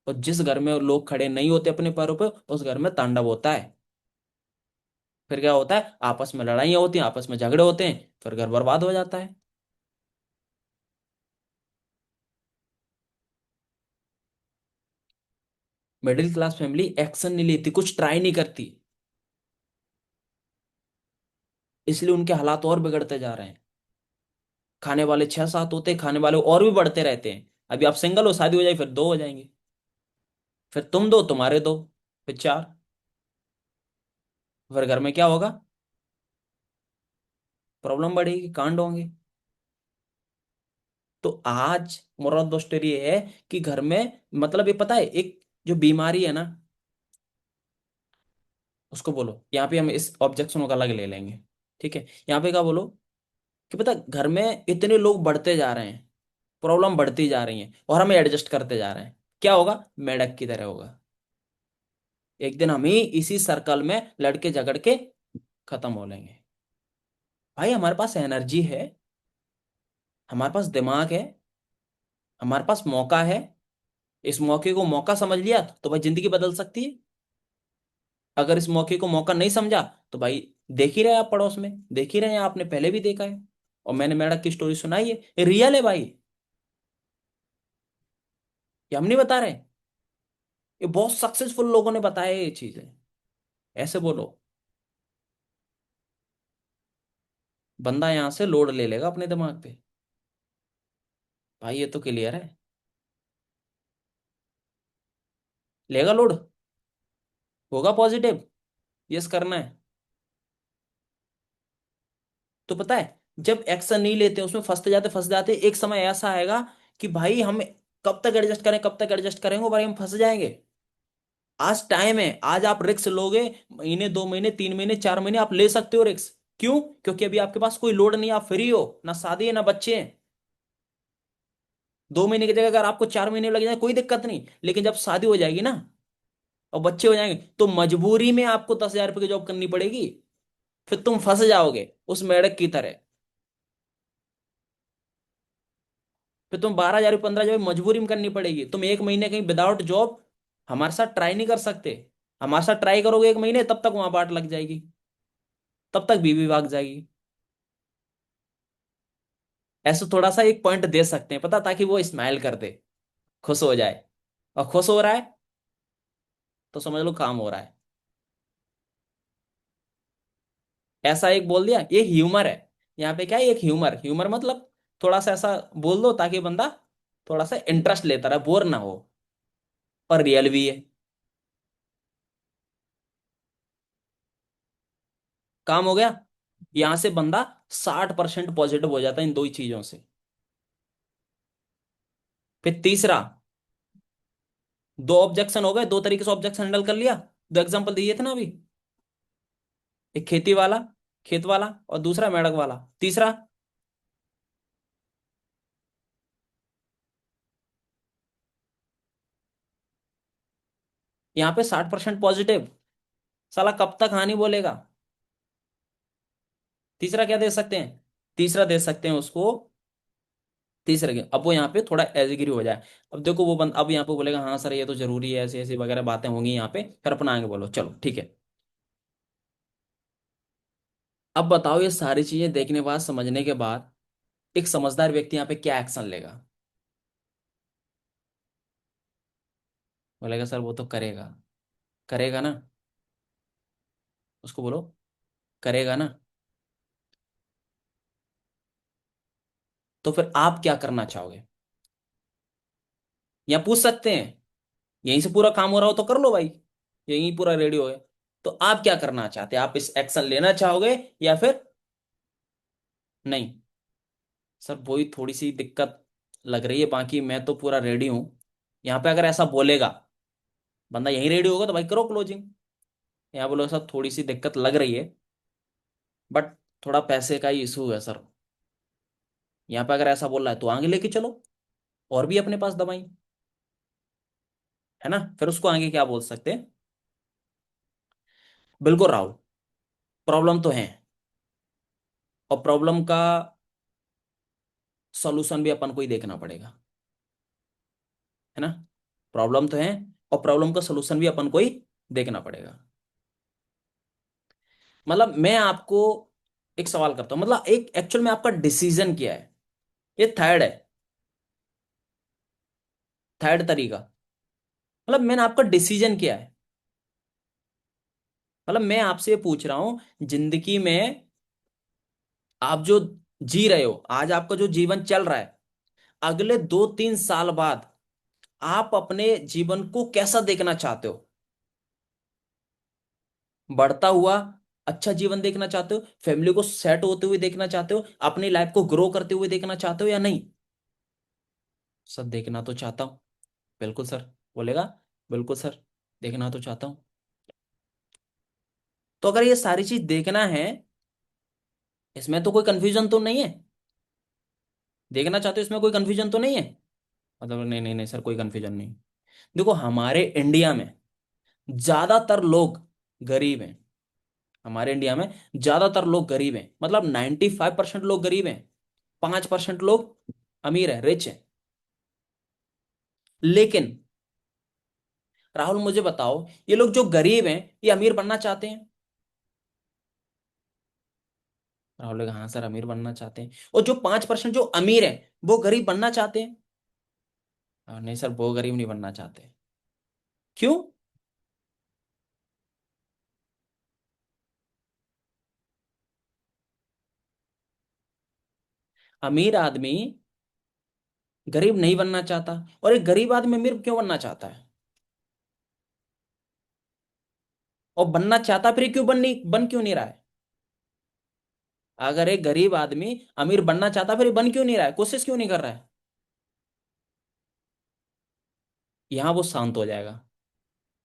और जिस घर में लोग खड़े नहीं होते अपने पैरों पे, उस घर में तांडव होता है। फिर क्या होता है? आपस में लड़ाइयाँ होती हैं, आपस में झगड़े होते हैं, फिर घर बर्बाद हो जाता है। मिडिल क्लास फैमिली एक्शन नहीं लेती, कुछ ट्राई नहीं करती, इसलिए उनके हालात और बिगड़ते जा रहे हैं। खाने वाले 6 7 होते हैं, खाने वाले और भी बढ़ते रहते हैं। अभी आप सिंगल हो, शादी हो जाए फिर दो हो जाएंगे, फिर तुम दो, तुम्हारे दो, फिर चार। फिर घर में क्या होगा? प्रॉब्लम बढ़ेगी, कांड होंगे। तो आज मोरल ऑफ द स्टोरी ये है कि घर में, मतलब ये पता है, एक जो बीमारी है ना, उसको बोलो, यहाँ पे हम इस ऑब्जेक्शन का अलग ले लेंगे, ठीक है? यहाँ पे क्या बोलो कि पता है, घर में इतने लोग बढ़ते जा रहे हैं, प्रॉब्लम बढ़ती जा रही है, और हमें एडजस्ट करते जा रहे हैं। क्या होगा? मेंढक की तरह होगा। एक दिन हम ही इसी सर्कल में लड़के झगड़ के खत्म हो लेंगे। भाई हमारे पास एनर्जी है, हमारे पास दिमाग है, हमारे पास मौका है। इस मौके को मौका समझ लिया तो भाई जिंदगी बदल सकती है। अगर इस मौके को मौका नहीं समझा, तो भाई देख ही रहे आप, पड़ोस में देख ही रहे हैं, आपने पहले भी देखा है। और मैंने मेढक की स्टोरी सुनाई है, ये रियल है भाई, ये हम नहीं बता रहे, ये बहुत सक्सेसफुल लोगों ने बताया ये चीजें। ऐसे बोलो, बंदा यहां से लोड ले लेगा अपने दिमाग पे। भाई ये तो क्लियर है, लेगा लोड, होगा पॉजिटिव, यस करना है। तो पता है, जब एक्शन नहीं लेते, उसमें फंसते जाते, एक समय ऐसा आएगा कि भाई हम कब तक एडजस्ट करें, कब तक एडजस्ट करेंगे, भाई हम फंस जाएंगे। आज टाइम है, आज आप रिक्स लोगे, महीने 2 महीने 3 महीने 4 महीने आप ले सकते हो रिक्स। क्यों? क्योंकि अभी आपके पास कोई लोड नहीं है, आप फ्री हो, ना शादी है ना बच्चे हैं। 2 महीने की जगह अगर आपको 4 महीने लग जाए, कोई दिक्कत नहीं, लेकिन जब शादी हो जाएगी ना, और बच्चे हो जाएंगे, तो मजबूरी में आपको 10,000 रुपये की जॉब करनी पड़ेगी। फिर तुम फंस जाओगे उस मेढक की तरह। फिर तुम 12,000 15,000 मजबूरी में करनी पड़ेगी। तुम 1 महीने कहीं विदाउट जॉब हमारे साथ ट्राई नहीं कर सकते। हमारे साथ ट्राई करोगे 1 महीने, तब तक वहां बाट लग जाएगी, तब तक बीवी भाग जाएगी। ऐसे थोड़ा सा एक पॉइंट दे सकते हैं पता, ताकि वो स्माइल कर दे, खुश हो जाए। और खुश हो रहा है तो समझ लो काम हो रहा है। ऐसा एक बोल दिया, ये ह्यूमर है। यहाँ पे क्या है, एक ह्यूमर, ह्यूमर मतलब थोड़ा सा ऐसा बोल दो ताकि बंदा थोड़ा सा इंटरेस्ट लेता रहे, बोर ना हो। और रियल भी है, काम हो गया। यहां से बंदा 60% पॉजिटिव हो जाता है इन दो ही चीजों से। फिर तीसरा, दो ऑब्जेक्शन हो गए, दो तरीके से ऑब्जेक्शन हैंडल कर लिया। दो एग्जांपल दिए थे ना अभी, एक खेती वाला, खेत वाला, और दूसरा मेढ़क वाला। तीसरा, यहाँ पे 60% पॉजिटिव। साला कब तक हाँ नहीं बोलेगा। तीसरा क्या दे सकते हैं? तीसरा दे सकते हैं उसको। तीसरे के अब वो यहाँ पे थोड़ा एग्री हो जाए। अब देखो वो अब यहाँ पे बोलेगा हाँ सर ये तो जरूरी है, ऐसी ऐसी वगैरह बातें होंगी यहाँ पे, फिर अपना आगे बोलो, चलो ठीक है। अब बताओ ये सारी चीजें देखने के बाद, समझने के बाद, एक समझदार व्यक्ति यहाँ पे क्या एक्शन लेगा? बोलेगा सर वो तो करेगा। करेगा ना? उसको बोलो, करेगा ना? तो फिर आप क्या करना चाहोगे? या पूछ सकते हैं, यहीं से पूरा काम हो रहा हो तो कर लो भाई, यहीं पूरा रेडी हो गए। तो आप क्या करना चाहते हैं? आप इस एक्शन लेना चाहोगे या फिर नहीं? सर वही थोड़ी सी दिक्कत लग रही है, बाकी मैं तो पूरा रेडी हूं। यहाँ पे अगर ऐसा बोलेगा, बंदा यहीं रेडी होगा तो भाई करो क्लोजिंग। यहाँ बोलो सर थोड़ी सी दिक्कत लग रही है, बट थोड़ा पैसे का ही इशू है सर। यहाँ पे अगर ऐसा बोल रहा है तो आगे लेके चलो, और भी अपने पास दवाई है ना। फिर उसको आगे क्या बोल सकते हैं? बिल्कुल राहुल, प्रॉब्लम तो है, और प्रॉब्लम का सॉल्यूशन भी अपन को ही देखना पड़ेगा, है ना। प्रॉब्लम तो है, और प्रॉब्लम का सॉल्यूशन भी अपन को ही देखना पड़ेगा। मतलब मैं आपको एक सवाल करता हूं, मतलब एक एक्चुअल में आपका डिसीजन क्या है? ये थर्ड है, थर्ड तरीका। मतलब मैंने आपका डिसीजन क्या है? मतलब मैं आपसे ये पूछ रहा हूं, जिंदगी में आप जो जी रहे हो, आज आपका जो जीवन चल रहा है, अगले 2-3 साल बाद आप अपने जीवन को कैसा देखना चाहते हो? बढ़ता हुआ अच्छा जीवन देखना चाहते हो, फैमिली को सेट होते हुए देखना चाहते हो, अपनी लाइफ को ग्रो करते हुए देखना चाहते हो या नहीं? सर देखना तो चाहता हूँ। बिल्कुल सर। बोलेगा बिल्कुल सर, देखना तो चाहता हूँ। तो अगर ये सारी चीज देखना है, इसमें तो कोई कंफ्यूजन तो नहीं है? देखना चाहते हो इसमें कोई कंफ्यूजन तो नहीं है? मतलब नहीं नहीं नहीं सर, कोई कंफ्यूजन नहीं। देखो हमारे इंडिया में ज्यादातर लोग गरीब हैं। हमारे इंडिया में ज्यादातर लोग गरीब हैं, मतलब 95% लोग गरीब हैं, 5% लोग अमीर है, रिच है। लेकिन राहुल मुझे बताओ, ये लोग जो गरीब हैं ये अमीर बनना चाहते हैं? राहुल ने कहा हाँ सर अमीर बनना चाहते हैं। और जो 5% जो अमीर है वो गरीब बनना चाहते हैं? नहीं सर वो गरीब नहीं बनना चाहते। क्यों? अमीर आदमी गरीब नहीं बनना चाहता, और एक गरीब आदमी अमीर क्यों बनना चाहता है? और बनना चाहता फिर क्यों बन क्यों नहीं रहा है? अगर एक गरीब आदमी अमीर बनना चाहता फिर ये बन क्यों नहीं रहा है, कोशिश क्यों नहीं कर रहा है? यहां वो शांत हो जाएगा,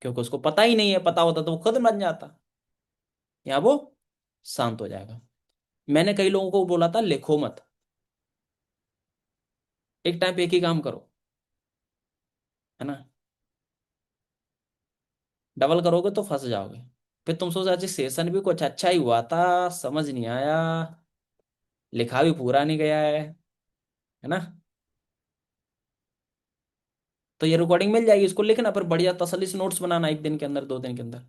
क्योंकि उसको पता ही नहीं है, पता होता तो वो खुद बन जाता। यहाँ वो शांत हो जाएगा। मैंने कई लोगों को बोला था लिखो मत, एक टाइप एक ही काम करो, है ना। डबल करोगे तो फंस जाओगे। फिर तुम सोचो आज सेशन भी कुछ अच्छा ही हुआ था, समझ नहीं आया, लिखा भी पूरा नहीं गया है ना। तो ये रिकॉर्डिंग मिल जाएगी, इसको लिखना, फिर बढ़िया तसल्ली से नोट्स बनाना, 1 दिन के अंदर, 2 दिन के अंदर,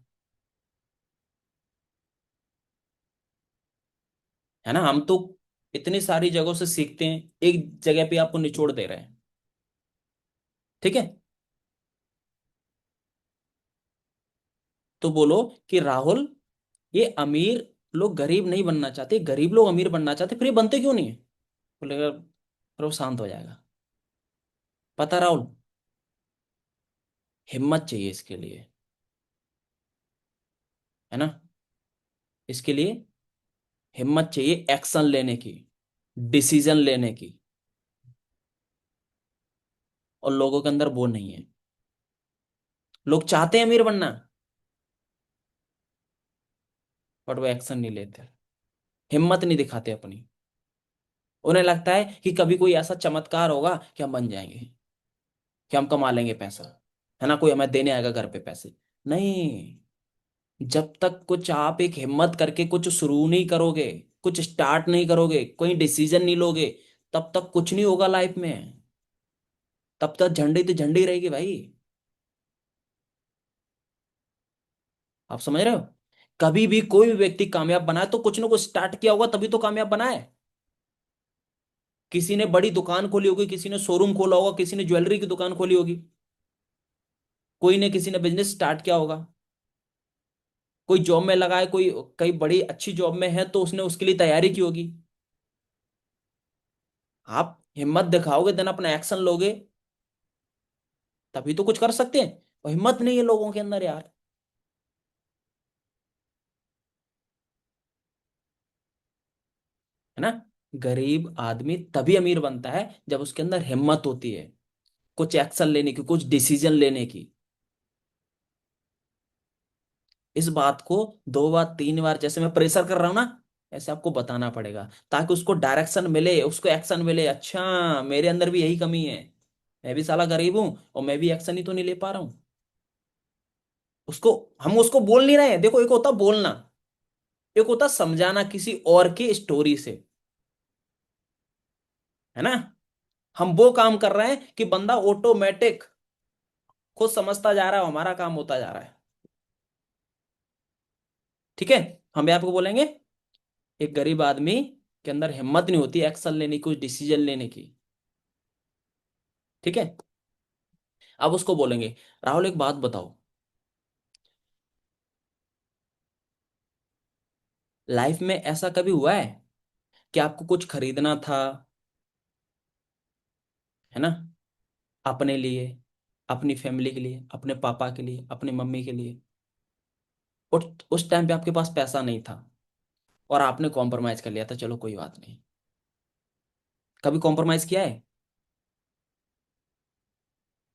है ना। हम तो इतनी सारी जगहों से सीखते हैं, एक जगह पे आपको निचोड़ दे रहे हैं। ठीक है। तो बोलो कि राहुल, ये अमीर लोग गरीब नहीं बनना चाहते, गरीब लोग अमीर बनना चाहते, फिर ये बनते क्यों नहीं है? बोलेगा, फिर वो शांत हो जाएगा। पता राहुल, हिम्मत चाहिए इसके लिए, है ना। इसके लिए हिम्मत चाहिए, एक्शन लेने की, डिसीजन लेने की। और लोगों के अंदर वो नहीं है। लोग चाहते हैं अमीर बनना, बट वो एक्शन नहीं लेते, हिम्मत नहीं दिखाते अपनी। उन्हें लगता है कि कभी कोई ऐसा चमत्कार होगा कि हम बन जाएंगे, कि हम कमा लेंगे पैसा, है ना, कोई हमें देने आएगा घर पे पैसे। नहीं, जब तक कुछ आप एक हिम्मत करके कुछ शुरू नहीं करोगे, कुछ स्टार्ट नहीं करोगे, कोई डिसीजन नहीं लोगे, तब तक कुछ नहीं होगा लाइफ में। तब तक झंडी तो झंडी रहेगी भाई। आप समझ रहे हो? कभी भी कोई भी व्यक्ति कामयाब बना है तो कुछ ना कुछ स्टार्ट किया होगा, तभी तो कामयाब बना है। किसी ने बड़ी दुकान खोली होगी, किसी ने शोरूम खोला होगा, किसी ने ज्वेलरी की दुकान खोली होगी, कोई ने किसी ने बिजनेस स्टार्ट किया होगा। कोई जॉब में लगा है, कोई कई बड़ी अच्छी जॉब में है तो उसने उसके लिए तैयारी की होगी। आप हिम्मत दिखाओगे, देन अपना एक्शन लोगे, तभी तो कुछ कर सकते हैं। और हिम्मत नहीं है लोगों के अंदर यार। है ना? गरीब आदमी तभी अमीर बनता है जब उसके अंदर हिम्मत होती है, कुछ एक्शन लेने की, कुछ डिसीजन लेने की। इस बात को 2 बार 3 बार जैसे मैं प्रेशर कर रहा हूं ना, ऐसे आपको बताना पड़ेगा, ताकि उसको डायरेक्शन मिले, उसको एक्शन मिले। अच्छा, मेरे अंदर भी यही कमी है, मैं भी साला गरीब हूं और मैं भी एक्शन ही तो नहीं ले पा रहा हूं। उसको, हम उसको बोल नहीं रहे हैं। देखो, एक होता बोलना, एक होता समझाना किसी और की स्टोरी से। है ना? हम वो काम कर रहे हैं कि बंदा ऑटोमेटिक खुद समझता जा रहा है, हमारा काम होता जा रहा है। ठीक है? हम भी आपको बोलेंगे, एक गरीब आदमी के अंदर हिम्मत नहीं होती एक्शन लेने की, कुछ डिसीजन लेने की। ठीक है? अब उसको बोलेंगे, राहुल एक बात बताओ, लाइफ में ऐसा कभी हुआ है कि आपको कुछ खरीदना था, है ना, अपने लिए, अपनी फैमिली के लिए, अपने पापा के लिए, अपनी मम्मी के लिए, और उस टाइम पे आपके पास पैसा नहीं था और आपने कॉम्प्रोमाइज कर लिया था, चलो कोई बात नहीं। कभी कॉम्प्रोमाइज किया है?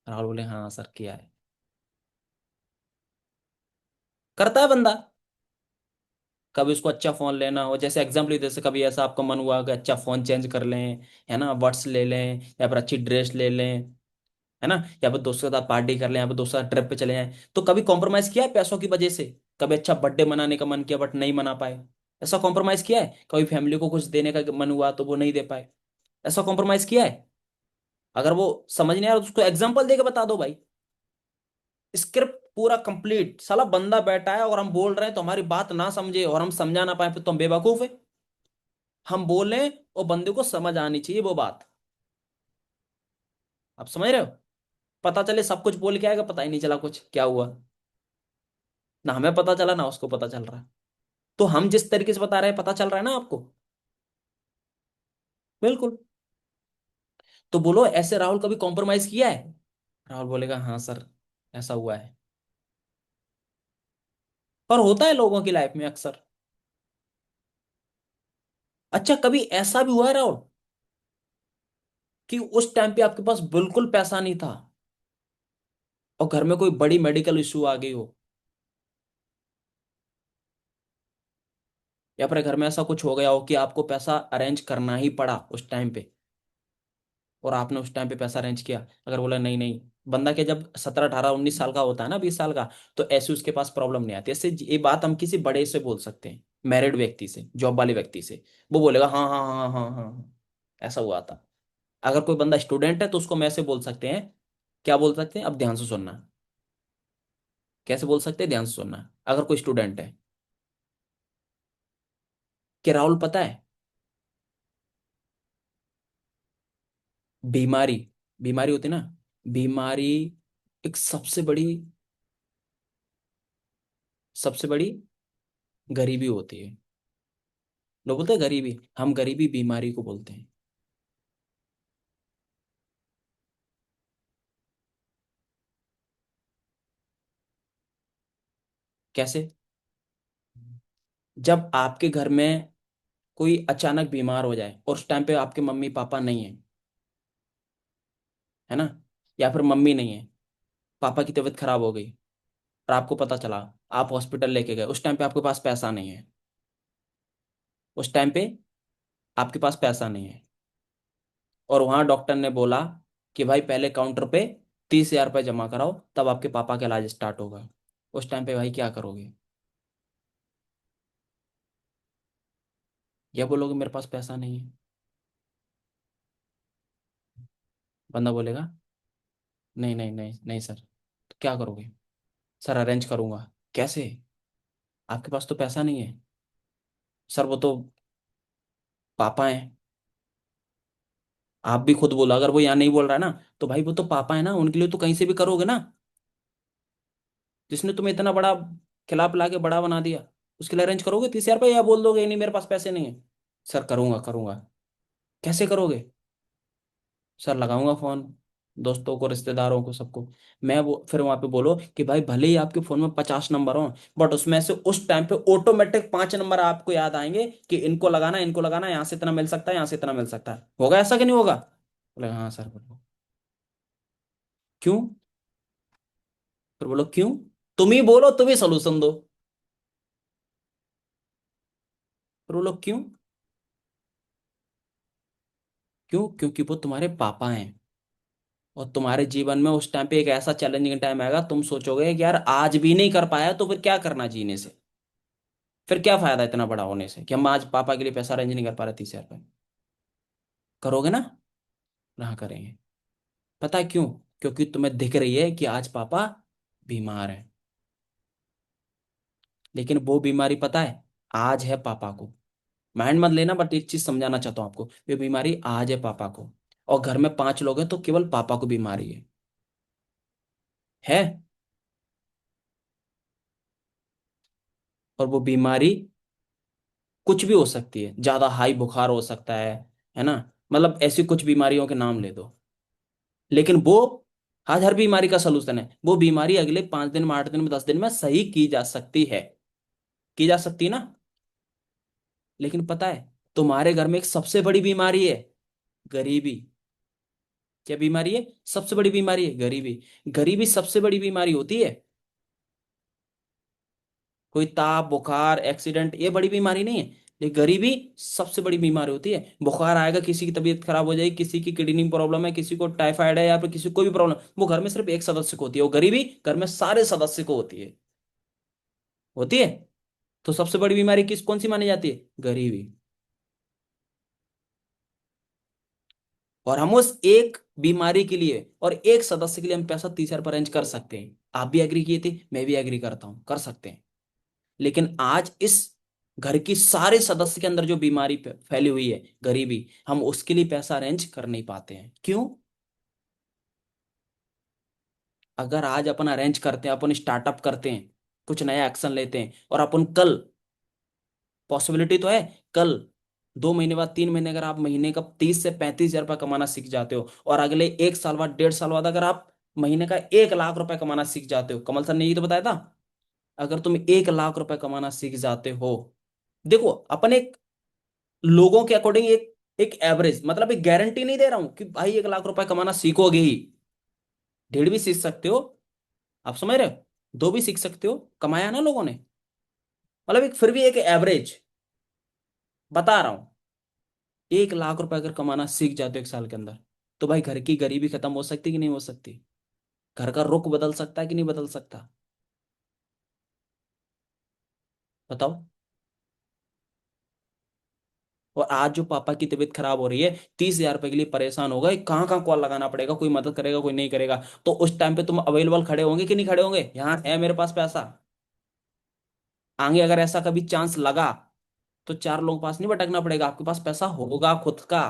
राहुल बोले हाँ सर किया है। करता है बंदा। कभी उसको अच्छा फोन लेना हो, जैसे एग्जाम्पल, जैसे कभी ऐसा आपका मन हुआ कि अच्छा फोन चेंज कर लें, है ना, बड्स ले लें, या फिर अच्छी ड्रेस ले लें, है ना, या फिर दोस्तों के साथ पार्टी कर लें, या फिर दोस्तों के साथ ट्रिप पे चले जाएं, तो कभी कॉम्प्रोमाइज किया है पैसों की वजह से? कभी अच्छा बर्थडे मनाने का मन किया बट नहीं मना पाए, ऐसा कॉम्प्रोमाइज किया है? कभी फैमिली को कुछ देने का मन हुआ तो वो नहीं दे पाए, ऐसा कॉम्प्रोमाइज किया है? अगर वो समझ नहीं आ रहा तो उसको एग्जाम्पल दे के बता दो भाई। स्क्रिप्ट पूरा कंप्लीट, साला बंदा बैठा है और हम बोल रहे हैं तो हमारी बात ना समझे और हम समझा ना पाए, फिर तो हम बेवकूफ है। हम बोलें और बंदे को समझ आनी चाहिए वो बात। आप समझ रहे हो? पता चले सब कुछ बोल के आएगा, पता ही नहीं चला कुछ क्या हुआ, ना हमें पता चला ना उसको पता चल रहा है। तो हम जिस तरीके से बता रहे हैं, पता चल रहा है ना आपको? बिल्कुल। तो बोलो, ऐसे राहुल कभी कॉम्प्रोमाइज किया है? राहुल बोलेगा हाँ सर, ऐसा हुआ है। और होता है लोगों की लाइफ में अक्सर। अच्छा, कभी ऐसा भी हुआ है राहुल कि उस टाइम पे आपके पास बिल्कुल पैसा नहीं था और घर में कोई बड़ी मेडिकल इशू आ गई हो, या फिर घर में ऐसा कुछ हो गया हो कि आपको पैसा अरेंज करना ही पड़ा उस टाइम पे, और आपने उस टाइम पे पैसा अरेंज किया? अगर बोला नहीं नहीं, बंदा के जब 17 18 19 साल का होता है ना, 20 साल का, तो ऐसे उसके पास प्रॉब्लम नहीं आती। ऐसे ये बात हम किसी बड़े से बोल सकते हैं, मैरिड व्यक्ति से, जॉब वाले व्यक्ति से, वो बोलेगा हाँ हाँ हाँ हाँ हाँ हाँ, ऐसा हुआ था। अगर कोई बंदा स्टूडेंट है तो उसको हम ऐसे बोल सकते हैं, क्या बोल सकते हैं, अब ध्यान से सुनना। कैसे बोल सकते हैं, ध्यान से सुनना। अगर कोई स्टूडेंट है कि राहुल पता है, बीमारी, बीमारी होती है ना, बीमारी एक सबसे बड़ी गरीबी होती है। लोग बोलते हैं गरीबी, हम गरीबी बीमारी को बोलते हैं। कैसे? जब आपके घर में कोई अचानक बीमार हो जाए और उस टाइम पे आपके मम्मी पापा नहीं है, है ना, या फिर मम्मी नहीं है, पापा की तबीयत खराब हो गई और आपको पता चला, आप हॉस्पिटल लेके गए, उस टाइम पे आपके पास पैसा नहीं है, उस टाइम पे आपके पास पैसा नहीं है, और वहां डॉक्टर ने बोला कि भाई पहले काउंटर पे 30,000 रुपये जमा कराओ, तब आपके पापा का इलाज स्टार्ट होगा। उस टाइम पे भाई क्या करोगे? या बोलोगे मेरे पास पैसा नहीं है? बंदा बोलेगा नहीं नहीं नहीं नहीं सर। तो क्या करोगे? सर अरेंज करूंगा। कैसे? आपके पास तो पैसा नहीं है। सर वो तो पापा हैं। आप भी खुद बोलो, अगर वो यहाँ नहीं बोल रहा है ना, तो भाई वो तो पापा है ना, उनके लिए तो कहीं से भी करोगे ना। जिसने तुम्हें इतना बड़ा खिला पिला के बड़ा बना दिया, उसके लिए अरेंज करोगे 30,000 रुपये, या बोल दोगे नहीं मेरे पास पैसे नहीं है? सर करूंगा करूंगा। कैसे करोगे? सर लगाऊंगा फोन, दोस्तों को, रिश्तेदारों को, सबको। मैं वो फिर वहां पे बोलो कि भाई भले ही आपके फोन में 50 नंबर हो, बट उसमें से उस टाइम पे ऑटोमेटिक 5 नंबर आपको याद आएंगे कि इनको लगाना, इनको लगाना, यहाँ से इतना मिल सकता है, यहाँ से इतना मिल सकता है। होगा ऐसा कि नहीं होगा? बोले हाँ सर बोलो। क्यों? फिर बोलो क्यों। तुम ही बोलो, तुम ही सोल्यूशन दो। फिर बोलो क्यों। क्यों? क्योंकि वो तुम्हारे पापा हैं। और तुम्हारे जीवन में उस टाइम पे एक ऐसा चैलेंजिंग टाइम आएगा, तुम सोचोगे कि यार आज भी नहीं कर पाया तो फिर क्या करना जीने से? फिर क्या फायदा इतना बड़ा होने से कि हम आज पापा के लिए पैसा अरेंज नहीं कर पा रहे 30,000 रुपये? करोगे ना? ना करेंगे। पता है क्यों? क्योंकि तुम्हें दिख रही है कि आज पापा बीमार है। लेकिन वो बीमारी पता है आज है पापा को। माइंड मत लेना, बट एक चीज समझाना चाहता हूँ आपको, ये बीमारी आज है पापा को। और घर में 5 लोग हैं तो केवल पापा को बीमारी है। और वो बीमारी कुछ भी हो सकती है, ज्यादा हाई बुखार हो सकता है ना? मतलब ऐसी कुछ बीमारियों के नाम ले दो। लेकिन वो आज हर बीमारी का सलूशन है। वो बीमारी अगले 5 दिन में, 8 दिन में, 10 दिन में सही की जा सकती है। की जा सकती है ना? लेकिन पता है तुम्हारे घर में एक सबसे बड़ी बीमारी है, गरीबी। क्या बीमारी है? सबसे बड़ी बीमारी है गरीबी। गरीबी सबसे बड़ी बीमारी होती है। कोई ताप बुखार एक्सीडेंट ये बड़ी बीमारी नहीं है। लेकिन गरीबी सबसे बड़ी बीमारी होती है। बुखार आएगा, किसी की तबीयत खराब हो जाएगी, किसी की किडनी प्रॉब्लम है, किसी को टाइफाइड है, या फिर किसी को कोई भी प्रॉब्लम, वो घर में सिर्फ एक सदस्य को होती है। वो गरीबी घर में सारे सदस्य को होती है। होती है। तो सबसे बड़ी बीमारी किस कौन सी मानी जाती है? गरीबी। और हम उस एक बीमारी के लिए और एक सदस्य के लिए हम पैसा 30,000 पर अरेंज कर सकते हैं। आप भी एग्री किए थे, मैं भी एग्री करता हूं, कर सकते हैं। लेकिन आज इस घर की सारे सदस्य के अंदर जो बीमारी फैली हुई है, गरीबी, हम उसके लिए पैसा अरेंज कर नहीं पाते हैं। क्यों? अगर आज अपन अरेंज करते हैं, अपन स्टार्टअप करते हैं, कुछ नया एक्शन लेते हैं, और अपन कल, पॉसिबिलिटी तो है, कल 2 महीने बाद, 3 महीने, अगर आप महीने का 30 से 35 हजार रुपये कमाना सीख जाते हो, और अगले 1 साल बाद, 1.5 साल बाद अगर आप महीने का 1 लाख रुपए कमाना सीख जाते हो, कमल सर ने ये तो बताया था, अगर तुम 1 लाख रुपए कमाना सीख जाते हो, देखो अपन एक लोगों के अकॉर्डिंग एक एक एवरेज, मतलब एक गारंटी नहीं दे रहा हूं कि भाई 1 लाख रुपए कमाना सीखोगे ही। 1.5 भी सीख सकते हो। आप समझ रहे हो? 2 भी सीख सकते हो, कमाया ना लोगों ने। मतलब एक फिर भी एक एवरेज बता रहा हूं। 1 लाख रुपए अगर कमाना सीख जाते हो 1 साल के अंदर, तो भाई घर की गरीबी खत्म हो सकती कि नहीं हो सकती? घर का रुख बदल सकता है कि नहीं बदल सकता? बताओ। और आज जो पापा की तबीयत खराब हो रही है, 30,000 रुपए के लिए परेशान होगा, कहाँ कहाँ कॉल लगाना पड़ेगा, कोई मदद करेगा कोई नहीं करेगा, तो उस टाइम पे तुम अवेलेबल खड़े होंगे कि नहीं खड़े होंगे? यहाँ है मेरे पास पैसा। आगे अगर ऐसा कभी चांस लगा, तो 4 लोगों के पास नहीं भटकना पड़ेगा, आपके पास पैसा होगा खुद का।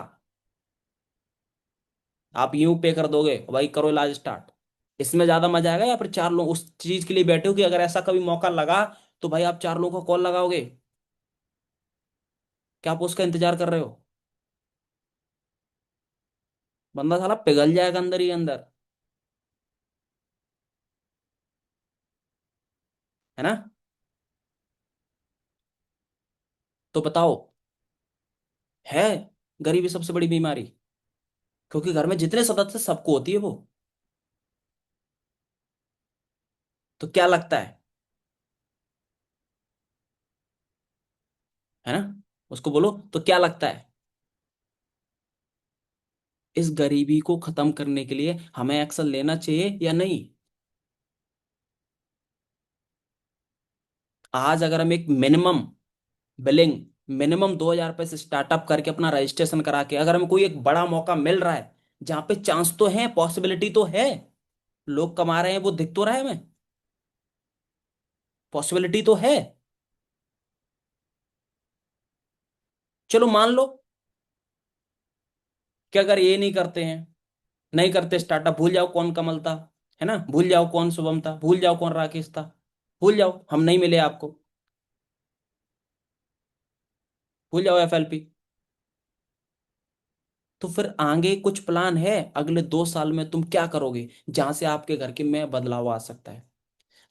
आप यूं पे कर दोगे भाई, करो इलाज स्टार्ट। इसमें ज्यादा मजा आएगा, या फिर 4 लोग उस चीज के लिए बैठे हो कि अगर ऐसा कभी मौका लगा, तो भाई आप 4 लोगों को कॉल लगाओगे? क्या आप उसका इंतजार कर रहे हो? बंदा साला पिघल जाएगा अंदर ही अंदर। है ना? तो बताओ। है गरीबी सबसे बड़ी बीमारी। क्योंकि घर में जितने सदस्य सबको होती है वो। तो क्या लगता है ना? उसको बोलो तो क्या लगता है? इस गरीबी को खत्म करने के लिए हमें एक्शन लेना चाहिए या नहीं? आज अगर हम एक मिनिमम बिलिंग, मिनिमम 2,000 रुपये से स्टार्टअप करके अपना रजिस्ट्रेशन करा के अगर हमें कोई एक बड़ा मौका मिल रहा है, जहां पे चांस तो है, पॉसिबिलिटी तो है, लोग कमा रहे हैं, वो दिख तो रहा है हमें, पॉसिबिलिटी तो है। चलो मान लो कि अगर ये नहीं करते हैं, नहीं करते स्टार्टअप, भूल जाओ कौन कमल था, है ना, भूल जाओ कौन शुभम था, भूल जाओ कौन राकेश था, भूल जाओ हम नहीं मिले आपको, भूल जाओ एफएलपी। तो फिर आगे कुछ प्लान है अगले 2 साल में तुम क्या करोगे जहां से आपके घर के में बदलाव आ सकता है?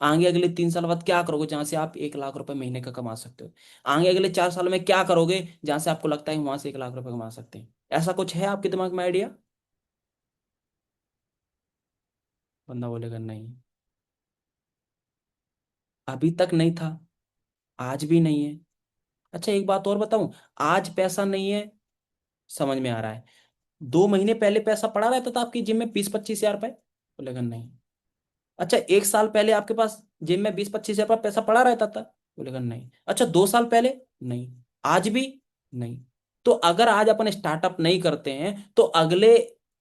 आगे अगले 3 साल बाद क्या करोगे जहां से आप 1 लाख रुपए महीने का कमा सकते हो? आगे अगले 4 साल में क्या करोगे जहां से आपको लगता है वहां से 1 लाख रुपए कमा सकते हैं? ऐसा कुछ है आपके दिमाग में आइडिया? बंदा बोलेगा नहीं, अभी तक नहीं था, आज भी नहीं है। अच्छा एक बात और बताऊं, आज पैसा नहीं है, समझ में आ रहा है। 2 महीने पहले पैसा पड़ा रहता था आपकी जेब में 20-25 हजार रुपए? बोलेगा नहीं। अच्छा 1 साल पहले आपके पास जेब में 20-25 हजार रुपये पैसा पड़ा रहता था? बोलेगा नहीं। अच्छा 2 साल पहले? नहीं। आज भी? नहीं। तो अगर आज अपन स्टार्टअप नहीं करते हैं तो अगले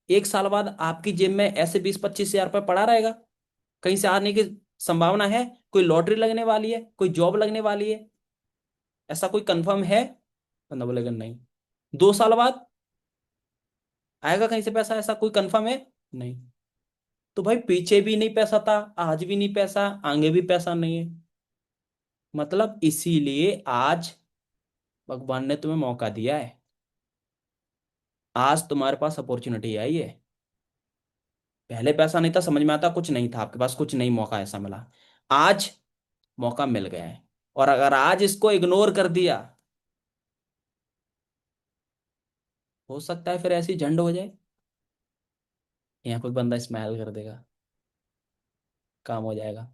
1 साल बाद आपकी जेब में ऐसे 20-25 हजार रुपये पड़ा रहेगा? कहीं से आने की संभावना है? कोई लॉटरी लगने वाली है, कोई जॉब लगने वाली है, ऐसा कोई कंफर्म है? बंदा बोलेगा नहीं। 2 साल बाद आएगा कहीं से पैसा, ऐसा कोई कंफर्म है? नहीं। तो भाई पीछे भी नहीं पैसा था, आज भी नहीं पैसा, आगे भी पैसा नहीं है। मतलब इसीलिए आज भगवान ने तुम्हें मौका दिया है, आज तुम्हारे पास अपॉर्चुनिटी आई है। पहले पैसा नहीं था, समझ में आता, कुछ नहीं था आपके पास, कुछ नहीं, मौका ऐसा मिला। आज मौका मिल गया है, और अगर आज इसको इग्नोर कर दिया, हो सकता है फिर ऐसी झंड हो जाए, यहाँ कोई बंदा स्माइल कर देगा, काम हो जाएगा,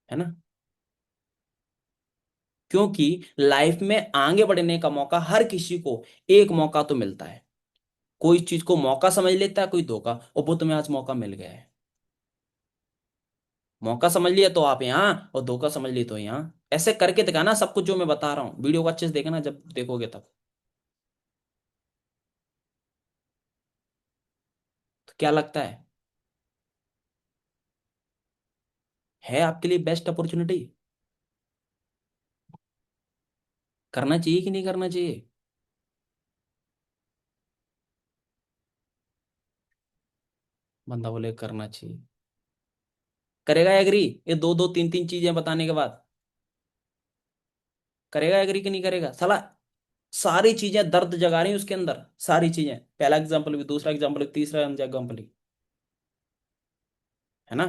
है ना? क्योंकि लाइफ में आगे बढ़ने का मौका हर किसी को, एक मौका तो मिलता है। कोई चीज को मौका समझ लेता है, कोई धोखा, और वो तुम्हें आज मौका मिल गया है। मौका समझ लिया तो आप यहाँ, और धोखा समझ ली तो यहाँ। ऐसे करके दिखाना सब कुछ जो मैं बता रहा हूँ, वीडियो को अच्छे से देखना, जब देखोगे तब। तो क्या लगता है आपके लिए बेस्ट अपॉर्चुनिटी? करना चाहिए कि नहीं करना चाहिए? बंदा बोले करना चाहिए। करेगा एग्री ये दो दो तीन तीन चीजें बताने के बाद? करेगा एग्री कि नहीं करेगा साला? सारी चीजें दर्द जगा रही हैं उसके अंदर, सारी चीजें, पहला एग्जाम्पल भी, दूसरा एग्जाम्पल भी, तीसरा एग्जाम्पल भी, है ना?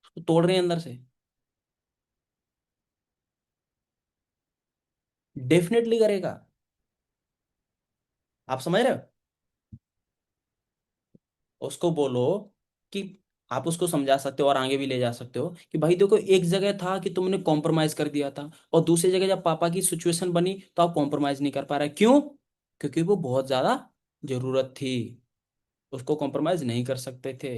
उसको तोड़ रहे हैं अंदर से। डेफिनेटली करेगा। आप समझ रहे हो? उसको बोलो कि, आप उसको समझा सकते हो और आगे भी ले जा सकते हो कि भाई देखो, एक जगह था कि तुमने कॉम्प्रोमाइज कर दिया था, और दूसरी जगह जब पापा की सिचुएशन बनी तो आप कॉम्प्रोमाइज नहीं कर पा रहे, क्यों? क्योंकि वो बहुत ज्यादा जरूरत थी, उसको कॉम्प्रोमाइज नहीं कर सकते थे।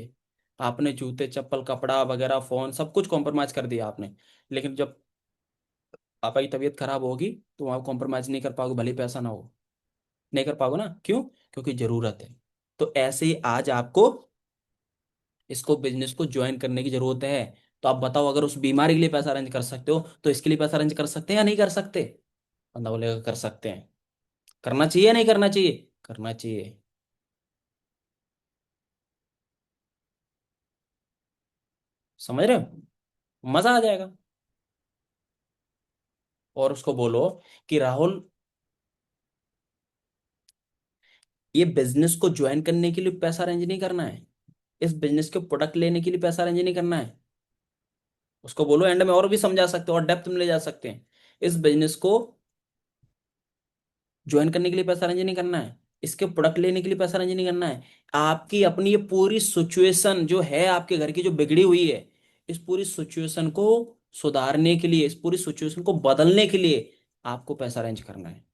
आपने जूते चप्पल कपड़ा वगैरह फोन सब कुछ कॉम्प्रोमाइज कर दिया आपने, लेकिन जब पापा की तबीयत खराब होगी तो आप कॉम्प्रोमाइज नहीं कर पाओगे, भले ही पैसा ना हो, नहीं कर पाओगे ना, क्यों? क्योंकि जरूरत है। तो ऐसे ही आज आपको इसको, बिजनेस को ज्वाइन करने की जरूरत है। तो आप बताओ, अगर उस बीमारी के लिए पैसा अरेंज कर सकते हो तो इसके लिए पैसा अरेंज कर सकते हैं या नहीं कर सकते? बंदा बोलेगा कर सकते हैं। करना चाहिए या नहीं करना चाहिए? करना चाहिए। समझ रहे हो? मजा आ जाएगा। और उसको बोलो कि राहुल, ये बिजनेस को ज्वाइन करने के लिए पैसा अरेंज नहीं करना है, इस बिजनेस के प्रोडक्ट लेने के लिए पैसा अरेंज नहीं करना है। उसको बोलो, एंड में और भी समझा सकते हो और डेप्थ में ले जा सकते हैं, इस बिजनेस को ज्वाइन करने के लिए पैसा अरेंज नहीं करना है, इसके प्रोडक्ट लेने के लिए पैसा अरेंज नहीं करना है। आपकी अपनी ये पूरी सिचुएशन जो है, आपके घर की जो बिगड़ी हुई है, इस पूरी सिचुएशन को सुधारने के लिए, इस पूरी सिचुएशन को बदलने के लिए आपको पैसा अरेंज करना है,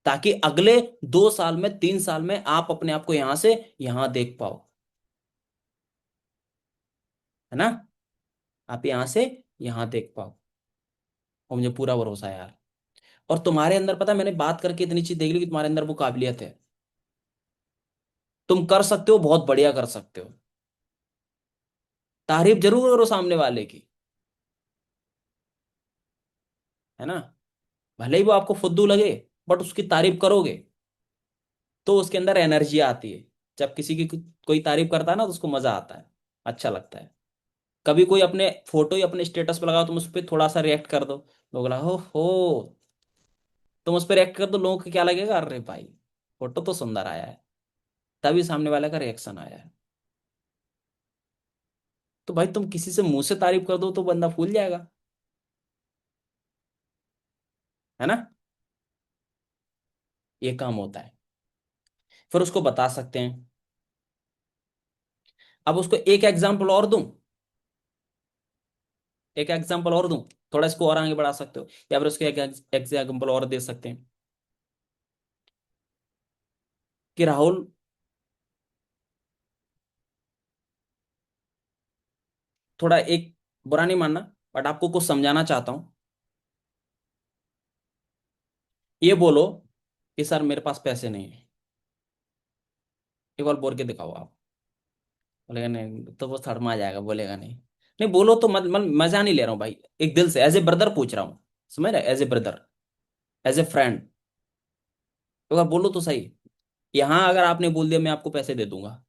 ताकि अगले 2 साल में, 3 साल में आप अपने आप को यहां से यहां देख पाओ। है ना? आप यहाँ से यहाँ देख पाओ। और मुझे पूरा भरोसा है यार। और तुम्हारे अंदर पता है, मैंने बात करके इतनी चीज देख ली कि तुम्हारे अंदर वो काबिलियत है। तुम कर सकते हो, बहुत बढ़िया कर सकते हो। तारीफ जरूर करो सामने वाले की। है ना? भले ही वो आपको फुद्दू लगे, बट उसकी तारीफ करोगे तो उसके अंदर एनर्जी आती है। जब किसी की कोई तारीफ करता है ना, तो उसको मजा आता है, अच्छा लगता है। कभी कोई अपने फोटो ही अपने स्टेटस पे लगाओ, तुम उस पर थोड़ा सा रिएक्ट कर दो, लोग लगा हो, तुम उस पर रिएक्ट कर दो, लोगों को क्या लगेगा, अरे भाई फोटो तो सुंदर आया है। तभी सामने वाले का रिएक्शन आया है। तो भाई तुम किसी से मुंह से तारीफ कर दो तो बंदा भूल जाएगा। है ना? ये काम होता है। फिर उसको बता सकते हैं। अब उसको एक एग्जाम्पल और दूं, एक एग्जाम्पल और दूं, थोड़ा इसको और आगे बढ़ा सकते हो, या फिर उसको एक एग्जाम्पल और दे सकते हैं कि राहुल, थोड़ा एक, बुरा नहीं मानना, बट आपको कुछ समझाना चाहता हूँ। ये बोलो कि सर मेरे पास पैसे नहीं है। एक बार बोल के दिखाओ आप। बोलेगा नहीं, तो वो शर्मा जाएगा, बोलेगा नहीं। नहीं बोलो तो मजा नहीं ले रहा हूँ भाई, एक दिल से, एज ए ब्रदर पूछ रहा हूँ। समझ रहे? As a brother, as a friend. एक बार बोलो तो सही। यहाँ अगर आपने बोल दिया मैं आपको पैसे दे दूंगा,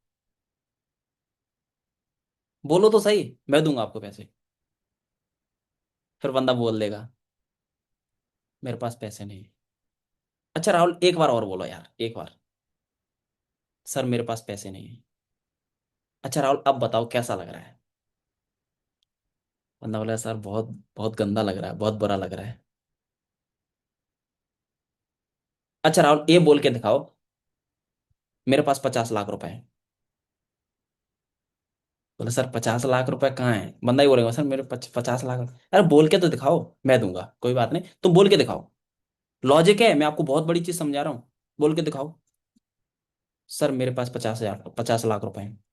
बोलो तो सही, मैं दूंगा आपको पैसे। फिर बंदा बोल देगा मेरे पास पैसे नहीं है। अच्छा राहुल, एक बार और बोलो यार, एक बार। सर मेरे पास पैसे नहीं है। अच्छा राहुल, अब बताओ कैसा लग रहा है? बंदा बोला सर बहुत बहुत गंदा लग रहा है, बहुत बुरा लग रहा है। अच्छा राहुल, ये बोल के दिखाओ मेरे पास 50 लाख रुपए हैं। बोले सर 50 लाख रुपए कहाँ है? बंदा ही बोलेगा सर मेरे 50 लाख। अरे बोल के तो दिखाओ, मैं दूंगा, कोई बात नहीं, तुम बोल के दिखाओ। लॉजिक है, मैं आपको बहुत बड़ी चीज समझा रहा हूँ। बोल के दिखाओ, सर मेरे पास 50 लाख रुपए हैं।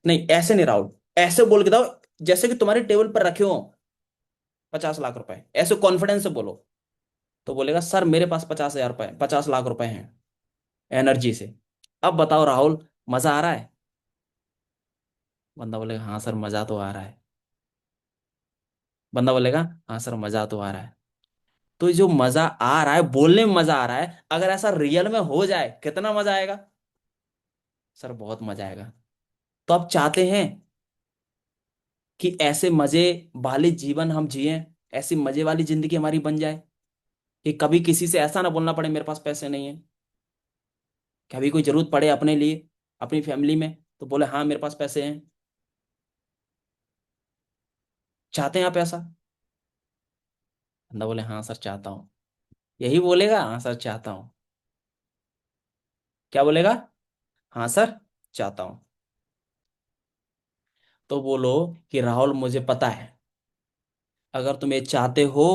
नहीं ऐसे नहीं राहुल, ऐसे बोल के दो जैसे कि तुम्हारे टेबल पर रखे हो 50 लाख रुपए, ऐसे कॉन्फिडेंस से बोलो। तो बोलेगा सर मेरे पास 50 हजार रुपए, 50 लाख रुपए हैं, एनर्जी से। अब बताओ राहुल, मजा आ रहा है? बंदा बोलेगा हाँ सर मजा तो आ रहा है। बंदा बोलेगा हाँ सर मजा तो आ रहा है। तो ये जो मजा आ रहा है, बोलने में मजा आ रहा है, अगर ऐसा रियल में हो जाए कितना मजा आएगा? सर बहुत मजा आएगा। तो आप चाहते हैं कि ऐसे मजे वाले जीवन हम जिए, ऐसी मजे वाली जिंदगी हमारी बन जाए कि कभी किसी से ऐसा ना बोलना पड़े मेरे पास पैसे नहीं है। कभी कोई जरूरत पड़े अपने लिए, अपनी फैमिली में, तो बोले हाँ मेरे पास पैसे हैं। चाहते हैं आप ऐसा? बंदा बोले हाँ सर चाहता हूँ। यही बोलेगा हाँ सर चाहता हूँ। क्या बोलेगा? हाँ सर चाहता हूँ। तो बोलो कि राहुल मुझे पता है, अगर तुम ये चाहते हो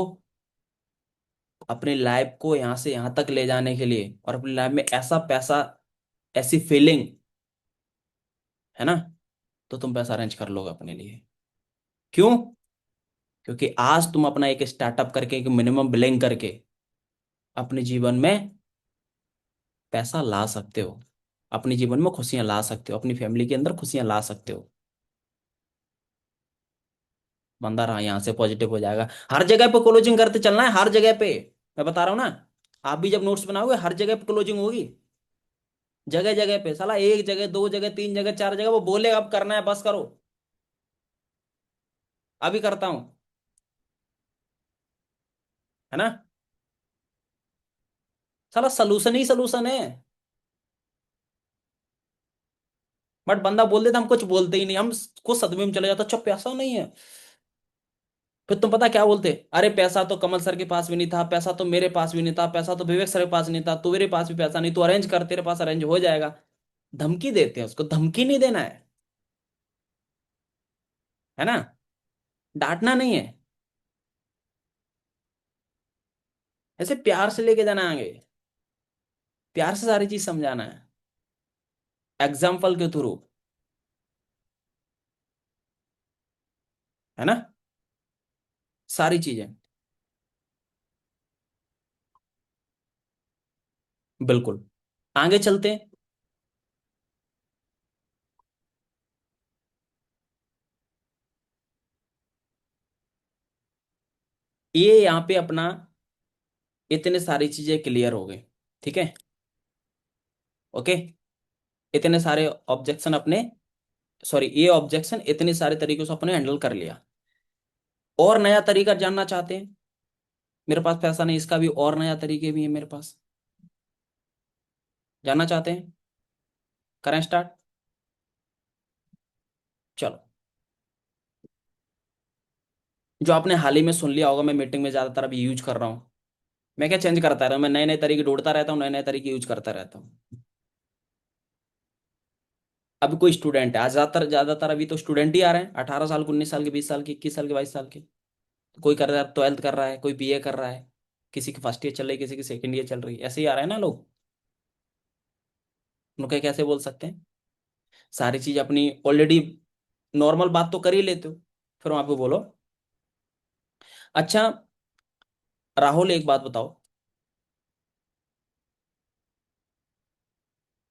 अपनी लाइफ को यहाँ से यहाँ तक ले जाने के लिए, और अपनी लाइफ में ऐसा पैसा, ऐसी फीलिंग, है ना, तो तुम पैसा अरेंज कर लोगे अपने लिए। क्यों? क्योंकि आज तुम अपना एक स्टार्टअप करके, एक मिनिमम बिलिंग करके अपने जीवन में पैसा ला सकते हो, अपने जीवन में खुशियां ला सकते हो, अपनी फैमिली के अंदर खुशियां ला सकते हो। बंदा रहा यहाँ से पॉजिटिव हो जाएगा। हर जगह पे क्लोजिंग करते चलना है, हर जगह पे। मैं बता रहा हूँ ना, आप भी जब नोट्स बनाओगे हर जगह पे क्लोजिंग होगी। जगह जगह पे साला, एक जगह, दो जगह, तीन जगह, चार जगह, वो बोले अब करना है बस करो। अभी करता हूँ। है ना? साला सलूशन ही सलूशन है। बट बंदा बोल देता हम कुछ बोलते ही नहीं, हम कुछ सदमे में चले जाता, अच्छा पैसा नहीं है। फिर तुम पता क्या बोलते? अरे पैसा तो कमल सर के पास भी नहीं था, पैसा तो मेरे पास भी नहीं था, पैसा तो विवेक सर के पास नहीं था, तुम्हारे पास भी पैसा नहीं, तो अरेंज कर, तेरे पास अरेंज हो जाएगा। धमकी देते हैं उसको, धमकी नहीं देना है। है ना? डांटना नहीं है, ऐसे प्यार से लेके जाना है आगे, प्यार से सारी चीज समझाना है, एग्जाम्पल के थ्रू। है ना, सारी चीजें। बिल्कुल। आगे चलते हैं। ये यहाँ पे अपना इतने सारी चीजें क्लियर हो गई। ठीक है। ओके। इतने सारे ऑब्जेक्शन अपने, सॉरी, ये ऑब्जेक्शन इतने सारे तरीकों से अपने हैंडल कर लिया। और नया तरीका जानना चाहते हैं? मेरे पास पैसा नहीं, इसका भी और नया तरीके भी है मेरे पास। जानना चाहते हैं? करें स्टार्ट। चलो। जो आपने हाल ही में सुन लिया होगा, मैं मीटिंग में ज्यादातर अभी यूज कर रहा हूँ। मैं क्या चेंज करता रहा हूँ, मैं नए नए तरीके ढूंढता रहता हूँ, नए नए तरीके यूज करता रहता हूँ। अभी कोई स्टूडेंट है, आज ज्यादातर ज्यादातर अभी तो स्टूडेंट ही आ रहे हैं, 18 साल के, 19 साल के, 20 साल के, 21 साल के, 22 साल के। कोई कर रहा है, 12th कर रहा है, कोई बीए कर रहा है, किसी की फर्स्ट ईयर चल रही है, किसी की सेकंड ईयर चल रही है, ऐसे ही आ रहे हैं ना लोग। उनको कैसे बोल सकते हैं? सारी चीज अपनी ऑलरेडी नॉर्मल बात तो कर ही लेते हो, फिर वहां पे बोलो। अच्छा, राहुल एक बात बताओ।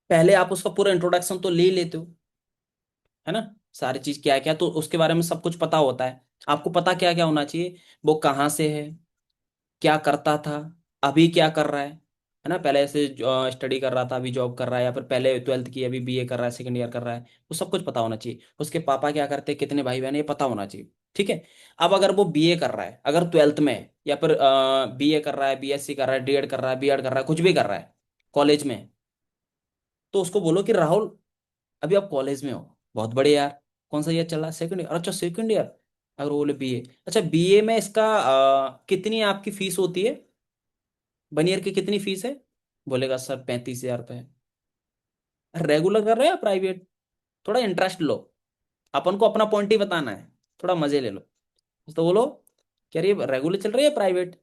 पहले आप उसका पूरा इंट्रोडक्शन तो ले ही लेते हो, है ना? सारी चीज क्या है क्या, तो उसके बारे में सब कुछ पता होता है। आपको पता क्या क्या होना चाहिए, वो कहाँ से है, क्या करता था, अभी क्या कर रहा है ना? पहले से स्टडी कर रहा था, अभी जॉब कर रहा है, या फिर पहले 12th की, अभी बीए कर रहा है, सेकंड ईयर कर रहा है। वो सब कुछ पता होना चाहिए। उसके पापा क्या करते हैं, कितने भाई बहन हैं, ये पता होना चाहिए। ठीक है। अब अगर वो बीए कर रहा है, अगर 12th में है, या फिर बीए कर रहा है, बीएससी कर रहा है, डीएड कर रहा है, बीएड कर रहा है, कुछ भी कर रहा है कॉलेज में, तो उसको बोलो कि राहुल, अभी आप कॉलेज में हो, बहुत बढ़िया यार। कौन सा ईयर चल रहा है? Second year. अच्छा, सेकंड ईयर। अगर वो बोले बीए, अच्छा बीए में इसका कितनी आपकी फीस होती है, 1 ईयर की कितनी फीस है? बोलेगा सर 35,000 रुपये। रेगुलर कर रहे हो या प्राइवेट? थोड़ा इंटरेस्ट लो, अपन को अपना पॉइंट ही बताना है, थोड़ा मजे ले लो। तो बोलो, क्या ये रेगुलर चल रही है प्राइवेट?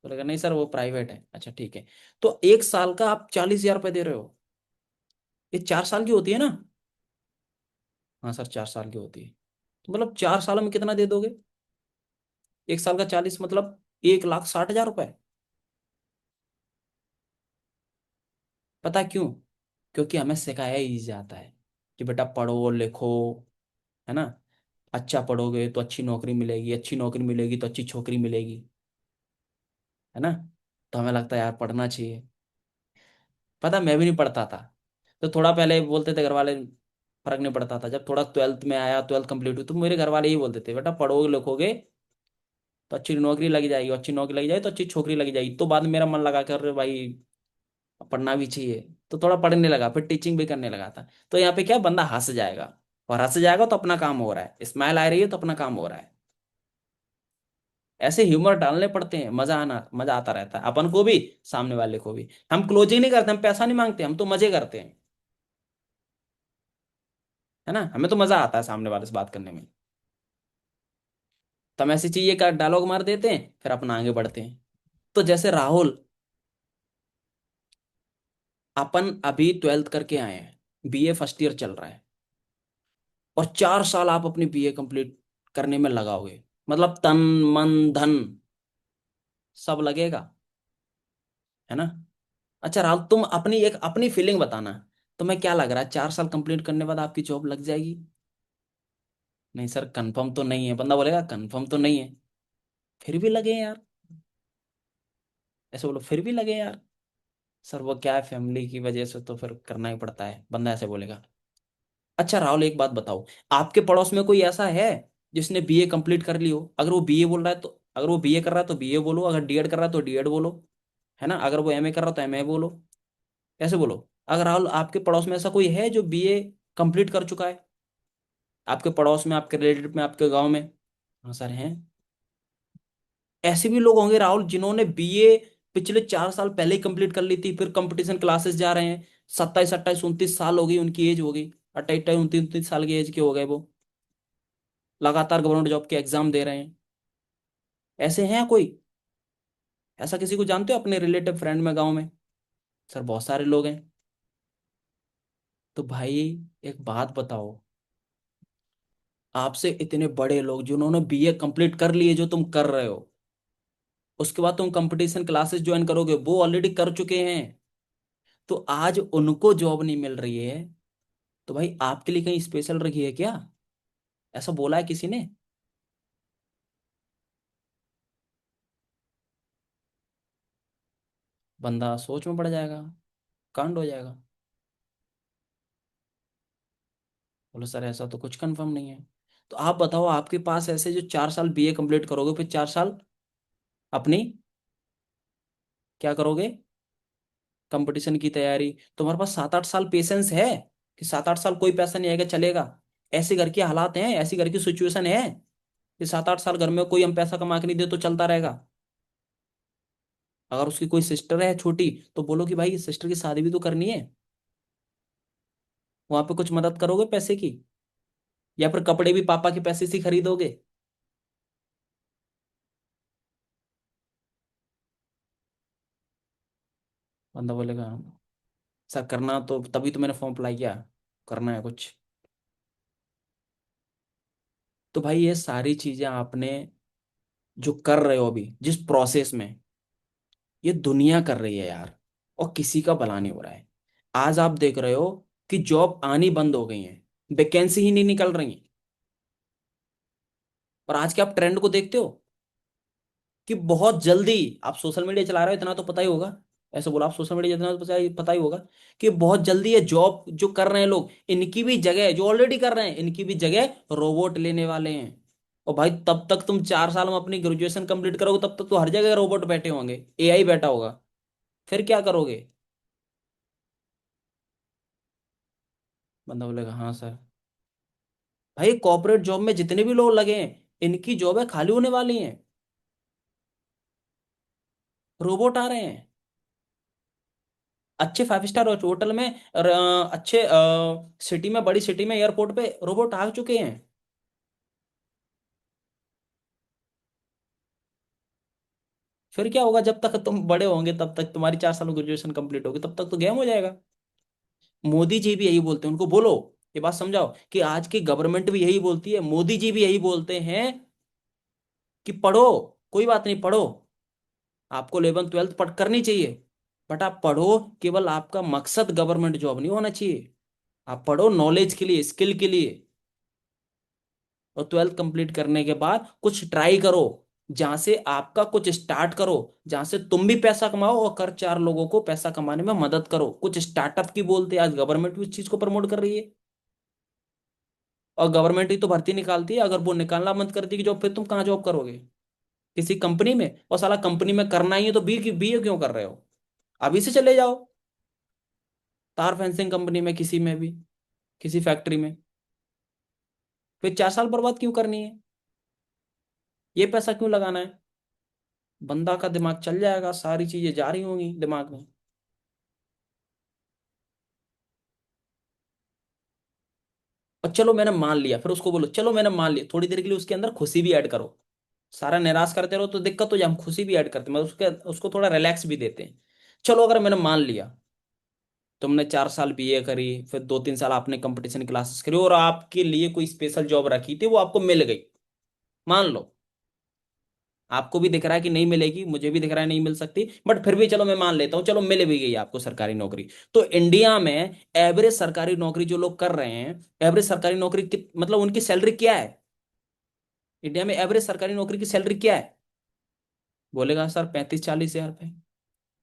बोलेगा नहीं सर, वो प्राइवेट है। अच्छा ठीक है। तो 1 साल का आप 40,000 रुपये दे रहे हो, ये 4 साल की होती है ना? हाँ सर, 4 साल की होती है। तो मतलब 4 सालों में कितना दे दोगे? 1 साल का 40 मतलब 1,60,000 रुपये। पता क्यों? क्योंकि हमें सिखाया ही जाता है कि बेटा पढ़ो लिखो, है ना? अच्छा पढ़ोगे तो अच्छी नौकरी मिलेगी, अच्छी नौकरी मिलेगी तो अच्छी छोकरी मिलेगी, है ना? तो हमें लगता है यार पढ़ना चाहिए। पता, मैं भी नहीं पढ़ता था। तो थोड़ा पहले बोलते थे घर वाले, फर्क नहीं पड़ता था। जब थोड़ा 12th में आया, 12th कंप्लीट हुई, तो मेरे घर वाले ही बोलते थे, बेटा पढ़ोगे लिखोगे तो अच्छी नौकरी लग जाएगी, अच्छी नौकरी लग जाएगी तो अच्छी छोकरी लग जाएगी। तो बाद में मेरा मन लगा कर, भाई पढ़ना भी चाहिए, तो थोड़ा पढ़ने लगा, फिर टीचिंग भी करने लगा था। तो यहाँ पे क्या, बंदा हंस जाएगा, और हंस जाएगा तो अपना काम हो रहा है, स्माइल आ रही है तो अपना काम हो रहा है। ऐसे ह्यूमर डालने पड़ते हैं, मजा आता रहता है अपन को भी, सामने वाले को भी। हम क्लोजिंग नहीं करते, हम पैसा नहीं मांगते, हम तो मजे करते हैं, है ना? हमें तो मजा आता है सामने वाले से बात करने में। तो हम ऐसी चीजें का डायलॉग मार देते हैं, फिर अपना आगे बढ़ते हैं। तो जैसे राहुल, अपन अभी 12th करके आए हैं, बीए फर्स्ट ईयर चल रहा है, और 4 साल आप अपनी बीए कंप्लीट करने में लगाओगे, मतलब तन मन धन सब लगेगा, है ना? अच्छा राहुल, तुम अपनी एक अपनी फीलिंग बताना, तुम्हें क्या लग रहा है, 4 साल कंप्लीट करने के बाद आपकी जॉब लग जाएगी? नहीं सर, कंफर्म तो नहीं है, बंदा बोलेगा कंफर्म तो नहीं है। फिर भी लगे यार, ऐसे बोलो, फिर भी लगे यार। सर वो क्या है, फैमिली की वजह से तो फिर करना ही पड़ता है, बंदा ऐसे बोलेगा। अच्छा राहुल, एक बात बताओ, आपके पड़ोस में कोई ऐसा है जिसने बीए कंप्लीट कर ली हो? अगर वो बीए बोल रहा है तो, अगर वो बीए कर रहा है तो बीए बोलो, अगर डीएड कर रहा है तो डीएड बोलो, है ना? अगर वो एमए कर रहा है तो एमए बोलो, ऐसे बोलो। अगर राहुल, आपके पड़ोस में ऐसा कोई है जो बीए कंप्लीट कर चुका है, आपके पड़ोस में, आपके रिलेटिव में, आपके गांव में? हाँ सर हैं। ऐसे भी लोग होंगे राहुल जिन्होंने बीए पिछले 4 साल पहले ही कंप्लीट कर ली थी, फिर कंपटीशन क्लासेस जा रहे हैं। 27 28 29 साल हो गई, उनकी एज हो गई, 28 28 29 29 साल की एज के हो गए वो, लगातार गवर्नमेंट जॉब के एग्जाम दे रहे हैं। ऐसे हैं कोई? ऐसा किसी को जानते हो अपने रिलेटिव फ्रेंड में, गाँव में? सर बहुत सारे लोग हैं। तो भाई एक बात बताओ, आपसे इतने बड़े लोग जिन्होंने बीए कंप्लीट कर लिए जो तुम कर रहे हो, उसके बाद तुम कंपटीशन क्लासेस ज्वाइन करोगे, वो ऑलरेडी कर चुके हैं। तो आज उनको जॉब नहीं मिल रही है, तो भाई आपके लिए कहीं स्पेशल रखी है क्या? ऐसा बोला है किसी ने? बंदा सोच में पड़ जाएगा, कांड हो जाएगा। बोलो सर ऐसा तो कुछ कंफर्म नहीं है। तो आप बताओ, आपके पास ऐसे जो 4 साल बीए कंप्लीट करोगे, फिर 4 साल अपनी क्या करोगे? कंपटीशन की तैयारी। तुम्हारे पास 7-8 साल पेशेंस है कि 7-8 साल कोई पैसा नहीं आएगा चलेगा? ऐसे घर के हालात हैं, ऐसी घर की सिचुएशन है कि 7-8 साल घर में कोई हम पैसा कमा के नहीं दे तो चलता रहेगा? अगर उसकी कोई सिस्टर है छोटी, तो बोलो कि भाई सिस्टर की शादी भी तो करनी है। वहां पे कुछ मदद करोगे पैसे की, या फिर कपड़े भी पापा के पैसे से ही खरीदोगे? बंदा बोलेगा सर करना तो तभी तो मैंने फॉर्म अप्लाई किया, करना है कुछ। तो भाई ये सारी चीजें आपने जो कर रहे हो अभी जिस प्रोसेस में, ये दुनिया कर रही है यार, और किसी का भला नहीं हो रहा है। आज आप देख रहे हो कि जॉब आनी बंद हो गई है, वैकेंसी ही नहीं निकल रही। और आज के आप ट्रेंड को देखते हो कि बहुत जल्दी, आप सोशल मीडिया चला रहे हो इतना तो पता ही होगा, ऐसे बोला आप सोशल मीडिया इतना तो पता ही होगा कि बहुत जल्दी ये जॉब जो कर रहे हैं लोग, इनकी भी जगह, जो ऑलरेडी कर रहे हैं इनकी भी जगह रोबोट लेने वाले हैं। और भाई तब तक तुम 4 साल में अपनी ग्रेजुएशन कंप्लीट करोगे, तब तक तो हर जगह रोबोट बैठे होंगे, एआई बैठा होगा। फिर क्या करोगे? बंदा बोलेगा हाँ सर। भाई कॉर्पोरेट जॉब में जितने भी लोग लगे हैं, इनकी जॉब है खाली होने वाली हैं, रोबोट आ रहे हैं। अच्छे 5 स्टार होटल में और अच्छे सिटी में, बड़ी सिटी में, एयरपोर्ट पे रोबोट आ चुके हैं। फिर क्या होगा? जब तक तुम बड़े होंगे, तब तक तुम्हारी 4 साल ग्रेजुएशन कंप्लीट होगी, तब तक तो गेम हो जाएगा। मोदी जी भी यही बोलते हैं, उनको बोलो, ये बात समझाओ कि आज की गवर्नमेंट भी यही बोलती है, मोदी जी भी यही बोलते हैं कि पढ़ो, कोई बात नहीं पढ़ो, आपको 11th 12th पढ़ करनी चाहिए, बट आप पढ़ो, केवल आपका मकसद गवर्नमेंट जॉब नहीं होना चाहिए। आप पढ़ो नॉलेज के लिए, स्किल के लिए। और 12th कंप्लीट करने के बाद कुछ ट्राई करो, जहां से आपका कुछ स्टार्ट करो, जहां से तुम भी पैसा कमाओ और कर 4 लोगों को पैसा कमाने में मदद करो। कुछ स्टार्टअप की बोलते हैं, आज गवर्नमेंट भी इस चीज को प्रमोट कर रही है। और गवर्नमेंट ही तो भर्ती निकालती है, अगर वो निकालना बंद कर दी कि जॉब, फिर तुम कहाँ जॉब करोगे? किसी कंपनी में? और साला कंपनी में करना ही है तो बी क्यों कर रहे हो? अभी से चले जाओ तार फेंसिंग कंपनी में, किसी में भी, किसी फैक्ट्री में। फिर 4 साल बर्बाद क्यों करनी है? ये पैसा क्यों लगाना है? बंदा का दिमाग चल जाएगा, सारी चीजें जा रही होंगी दिमाग में। और चलो मैंने मान लिया, फिर उसको बोलो चलो मैंने मान लिया, थोड़ी देर के लिए उसके अंदर खुशी भी ऐड करो। सारा निराश करते रहो तो दिक्कत हो जाए, हम खुशी भी ऐड करते हैं, मतलब उसके उसको थोड़ा रिलैक्स भी देते हैं। चलो अगर मैंने मान लिया, तुमने 4 साल बीए करी, फिर 2-3 साल आपने कंपटीशन क्लासेस करी, और आपके लिए कोई स्पेशल जॉब रखी थी वो आपको मिल गई, मान लो। आपको भी दिख रहा है कि नहीं मिलेगी, मुझे भी दिख रहा है नहीं मिल सकती, बट फिर भी चलो मैं मान लेता हूँ, चलो मिल भी गई आपको सरकारी नौकरी। तो इंडिया में एवरेज सरकारी नौकरी जो लोग कर रहे हैं, एवरेज सरकारी नौकरी मतलब उनकी सैलरी क्या है? इंडिया में एवरेज सरकारी नौकरी की सैलरी क्या है? बोलेगा सर 35-40 हजार रुपए,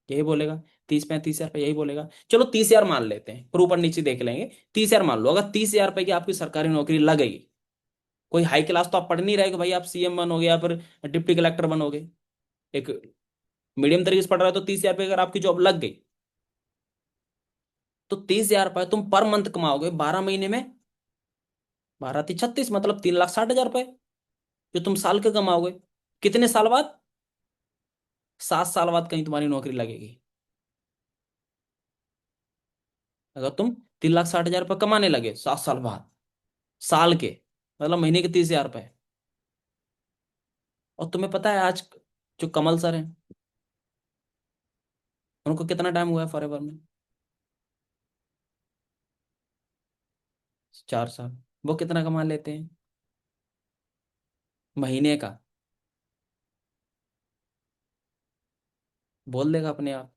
यही बोलेगा। 30-35 हजार रुपये यही बोलेगा। चलो 30 हजार मान लेते हैं, फिर ऊपर नीचे देख लेंगे। 30 हजार मान लो, अगर 30 हजार रुपए की आपकी सरकारी नौकरी लग गई, कोई हाई क्लास तो आप पढ़ नहीं रहे कि भाई आप सीएम बनोगे या फिर डिप्टी कलेक्टर बनोगे। एक मीडियम तरीके से पढ़ रहे हो, तो 30 हजार रुपये अगर आपकी जॉब लग गई, तो 30 हजार रुपये तुम पर मंथ कमाओगे 12 महीने में। 12×3 = 36, मतलब 3,60,000 रुपये जो तुम साल के कमाओगे। कितने साल बाद? 7 साल बाद कहीं तुम्हारी नौकरी लगेगी। अगर तुम 3,60,000 रुपये कमाने लगे 7 साल बाद, साल के, मतलब महीने के 30 हजार रुपये। और तुम्हें पता है आज जो कमल सर हैं, उनको कितना टाइम हुआ है फॉरेवर में? 4 साल। वो कितना कमा लेते हैं? महीने का बोल देगा अपने आप।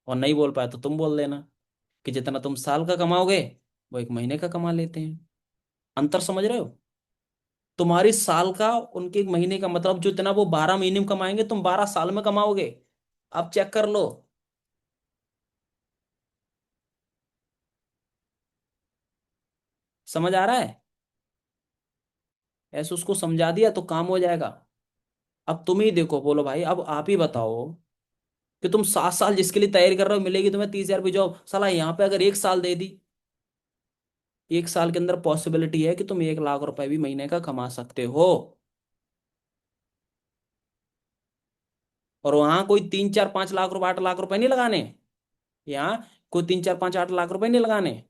और नहीं बोल पाया तो तुम बोल देना कि जितना तुम साल का कमाओगे वो एक महीने का कमा लेते हैं। अंतर समझ रहे हो? तुम्हारी साल का, उनके एक महीने का, मतलब जो इतना वो 12 महीने में कमाएंगे तुम 12 साल में कमाओगे। अब चेक कर लो। समझ आ रहा है? ऐसे उसको समझा दिया तो काम हो जाएगा। अब तुम ही देखो, बोलो भाई, अब आप ही बताओ कि तुम 7 साल जिसके लिए तैयारी कर रहे हो, मिलेगी तुम्हें 30,000 की जॉब, साला यहाँ पे अगर 1 साल दे दी, 1 साल के अंदर पॉसिबिलिटी है कि तुम 1 लाख रुपए भी महीने का कमा सकते हो। और वहां कोई 3 4 5 लाख रुपए, 8 लाख रुपए नहीं लगाने। यहाँ कोई 3 4 5 8 लाख रुपए नहीं लगाने।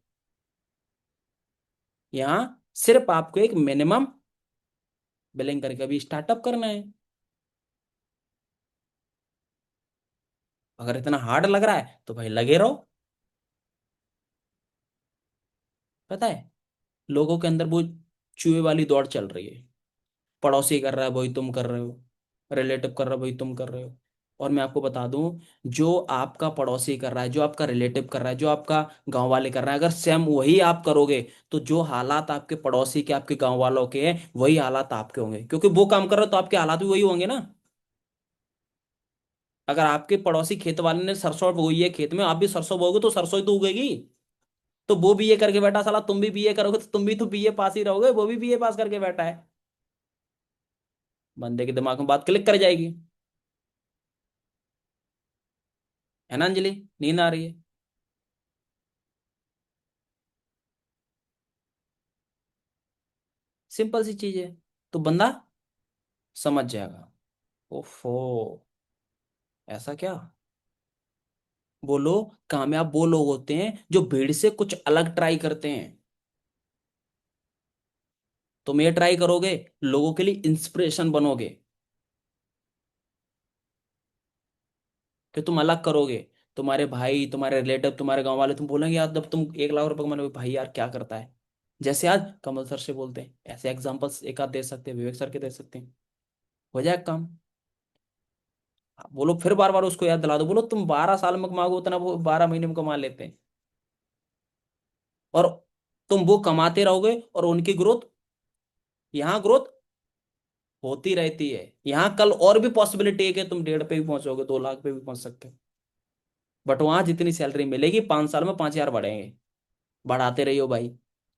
यहाँ सिर्फ आपको एक मिनिमम बिलिंग करके अभी स्टार्टअप करना है। अगर इतना हार्ड लग रहा है तो भाई लगे रहो। पता है, लोगों के अंदर वो चूहे वाली दौड़ चल रही है। पड़ोसी कर रहा है वही तुम कर रहे हो, रिलेटिव कर रहा है वही तुम कर रहे हो। और मैं आपको बता दूं, जो आपका पड़ोसी कर रहा है, जो आपका रिलेटिव कर रहा है, जो आपका गांव वाले कर रहे हैं, अगर सेम वही आप करोगे तो जो हालात आपके पड़ोसी के, आपके गांव वालों के हैं, वही हालात आपके होंगे, क्योंकि वो काम कर रहे हो तो आपके हालात भी वही होंगे ना। अगर आपके पड़ोसी खेत वाले ने सरसों बोई है, खेत में आप भी सरसों बोओगे तो सरसों ही तो उगेगी। तो वो बीए करके बैठा, साला तुम भी बीए करोगे तो तुम भी तो बीए पास ही रहोगे, वो भी बीए पास करके बैठा है। बंदे के दिमाग में बात क्लिक कर जाएगी। है ना अंजलि? नींद आ रही है? सिंपल सी चीज है। तो बंदा समझ जाएगा। ओफो, ऐसा क्या? बोलो, कामयाब वो लोग होते हैं जो भीड़ से कुछ अलग ट्राई करते हैं। तुम ये ट्राई करोगे, लोगों के लिए इंस्पिरेशन बनोगे कि तुम अलग करोगे। तुम्हारे भाई, तुम्हारे रिलेटिव, तुम्हारे गांव वाले तुम बोलेंगे यार, जब तुम 1 लाख रुपए कमाने, भाई यार क्या करता है, जैसे आज कमल सर से बोलते हैं, ऐसे एग्जांपल्स एक आध दे सकते हैं, विवेक सर के दे सकते हैं। हो जाए काम। बोलो फिर बार बार उसको याद दिला दो, बोलो तुम 12 साल में कमाओगे उतना वो 12 महीने में कमा लेते हैं। और तुम वो कमाते रहोगे और उनकी ग्रोथ, यहाँ ग्रोथ होती रहती है। यहाँ कल और भी पॉसिबिलिटी है कि तुम 1.5 पे भी पहुंचोगे, 2 लाख पे भी पहुंच सकते हो। बट वहां जितनी सैलरी मिलेगी 5 साल में 5,000 बढ़ेंगे। बढ़ाते रहियो भाई।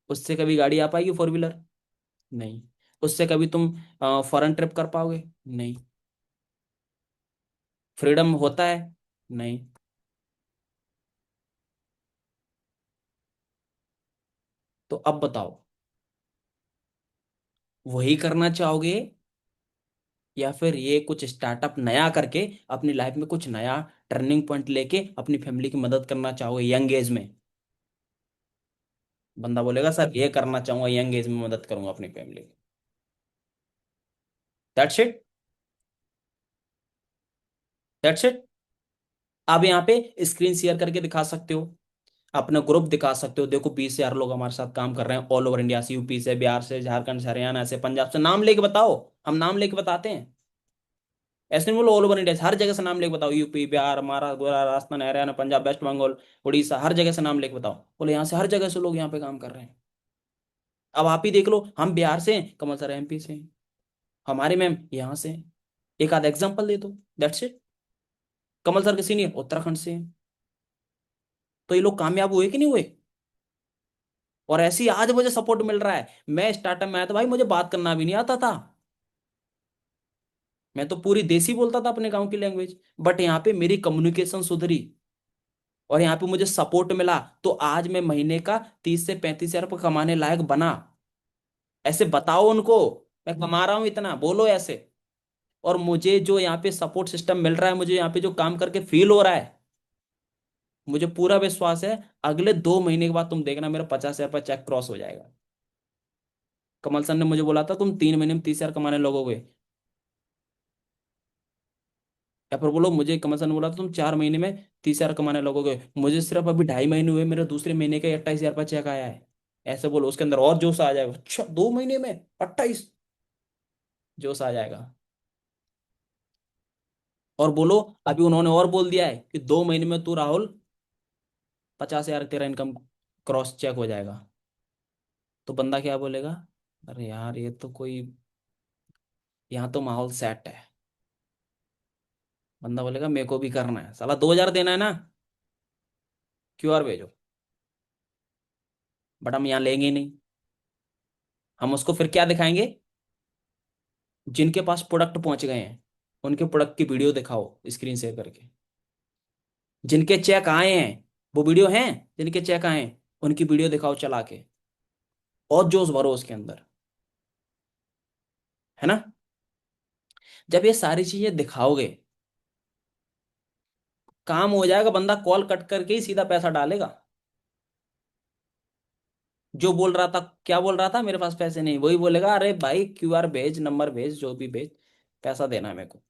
उससे कभी गाड़ी आ पाएगी 4 व्हीलर? नहीं। उससे कभी तुम फॉरेन ट्रिप कर पाओगे? नहीं। फ्रीडम होता है? नहीं। तो अब बताओ, वही करना चाहोगे या फिर ये कुछ स्टार्टअप नया करके अपनी लाइफ में कुछ नया टर्निंग पॉइंट लेके अपनी फैमिली की मदद करना चाहोगे यंग एज में? बंदा बोलेगा सर ये करना चाहूंगा, यंग एज में मदद करूंगा अपनी फैमिली की। That's it. That's it. आप यहाँ पे स्क्रीन शेयर करके दिखा सकते हो, अपना ग्रुप दिखा सकते हो, देखो 20,000 लोग हमारे साथ काम कर रहे हैं, ऑल ओवर इंडिया से, यूपी से, बिहार से, झारखंड से, हरियाणा से, पंजाब से, नाम लेके बताओ। हम नाम लेके बताते हैं। ऐसे नहीं बोलो ऑल ओवर इंडिया से, हर जगह से नाम लेके बताओ, यूपी, बिहार, महाराष्ट्र, राजस्थान, हरियाणा, पंजाब, वेस्ट बंगाल, उड़ीसा, हर जगह से नाम लेके बताओ। बोले यहाँ से हर जगह से लोग यहाँ पे काम कर रहे हैं। अब आप ही देख लो, हम बिहार से हैं, कमल सर एमपी से हैं, हमारे मैम यहाँ से हैं। एक आध एग्जाम्पल दे दो, दैट्स इट। कमल सर के सीनियर उत्तराखंड से हैं। तो ये लोग कामयाब हुए कि नहीं हुए? और ऐसे ही आज मुझे सपोर्ट मिल रहा है। मैं स्टार्टअप में आया था भाई, मुझे बात करना भी नहीं आता था। मैं तो पूरी देसी बोलता था अपने गांव की लैंग्वेज। बट यहाँ पे मेरी कम्युनिकेशन सुधरी और यहाँ पे मुझे सपोर्ट मिला, तो आज मैं महीने का 30 से 35 हजार रुपये कमाने लायक बना। ऐसे बताओ उनको, मैं कमा रहा हूं इतना, बोलो ऐसे। और मुझे जो यहाँ पे सपोर्ट सिस्टम मिल रहा है, मुझे यहाँ पे जो काम करके फील हो रहा है, मुझे पूरा विश्वास है अगले 2 महीने के बाद तुम देखना मेरा 50,000 रुपये चेक क्रॉस हो जाएगा। कमल सर ने मुझे बोला था तुम 3 महीने में 30,000 कमाने लगोगे। या फिर बोलो, मुझे कमल सर ने बोला था तुम 4 महीने में 30,000 कमाने लगोगे, मुझे सिर्फ अभी 2.5 महीने हुए, मेरे दूसरे महीने का 28,000 रुपये चेक आया है। ऐसे बोलो, उसके अंदर और जोश आ जाएगा, अच्छा 2 महीने में 28। जोश आ जाएगा। और बोलो, अभी उन्होंने और बोल दिया है कि 2 महीने में तू राहुल 50,000 तेरा इनकम क्रॉस चेक हो जाएगा। तो बंदा क्या बोलेगा? अरे यार ये तो कोई, यहाँ तो माहौल सेट है। बंदा बोलेगा मेरे को भी करना है, साला 2,000 देना है ना, क्यूआर भेजो। बट हम यहाँ लेंगे ही नहीं। हम उसको फिर क्या दिखाएंगे? जिनके पास प्रोडक्ट पहुंच गए हैं उनके प्रोडक्ट की वीडियो दिखाओ स्क्रीन शेयर करके। जिनके चेक आए हैं, वो वीडियो हैं, जिनके चेक आए हैं उनकी वीडियो दिखाओ चला के, और जोश भरो उसके अंदर, है ना। जब ये सारी चीजें दिखाओगे, काम हो जाएगा, बंदा कॉल कट करके ही सीधा पैसा डालेगा। जो बोल रहा था, क्या बोल रहा था मेरे पास पैसे नहीं, वही बोलेगा अरे भाई क्यूआर भेज, नंबर भेज, जो भी भेज, पैसा देना है मेरे को।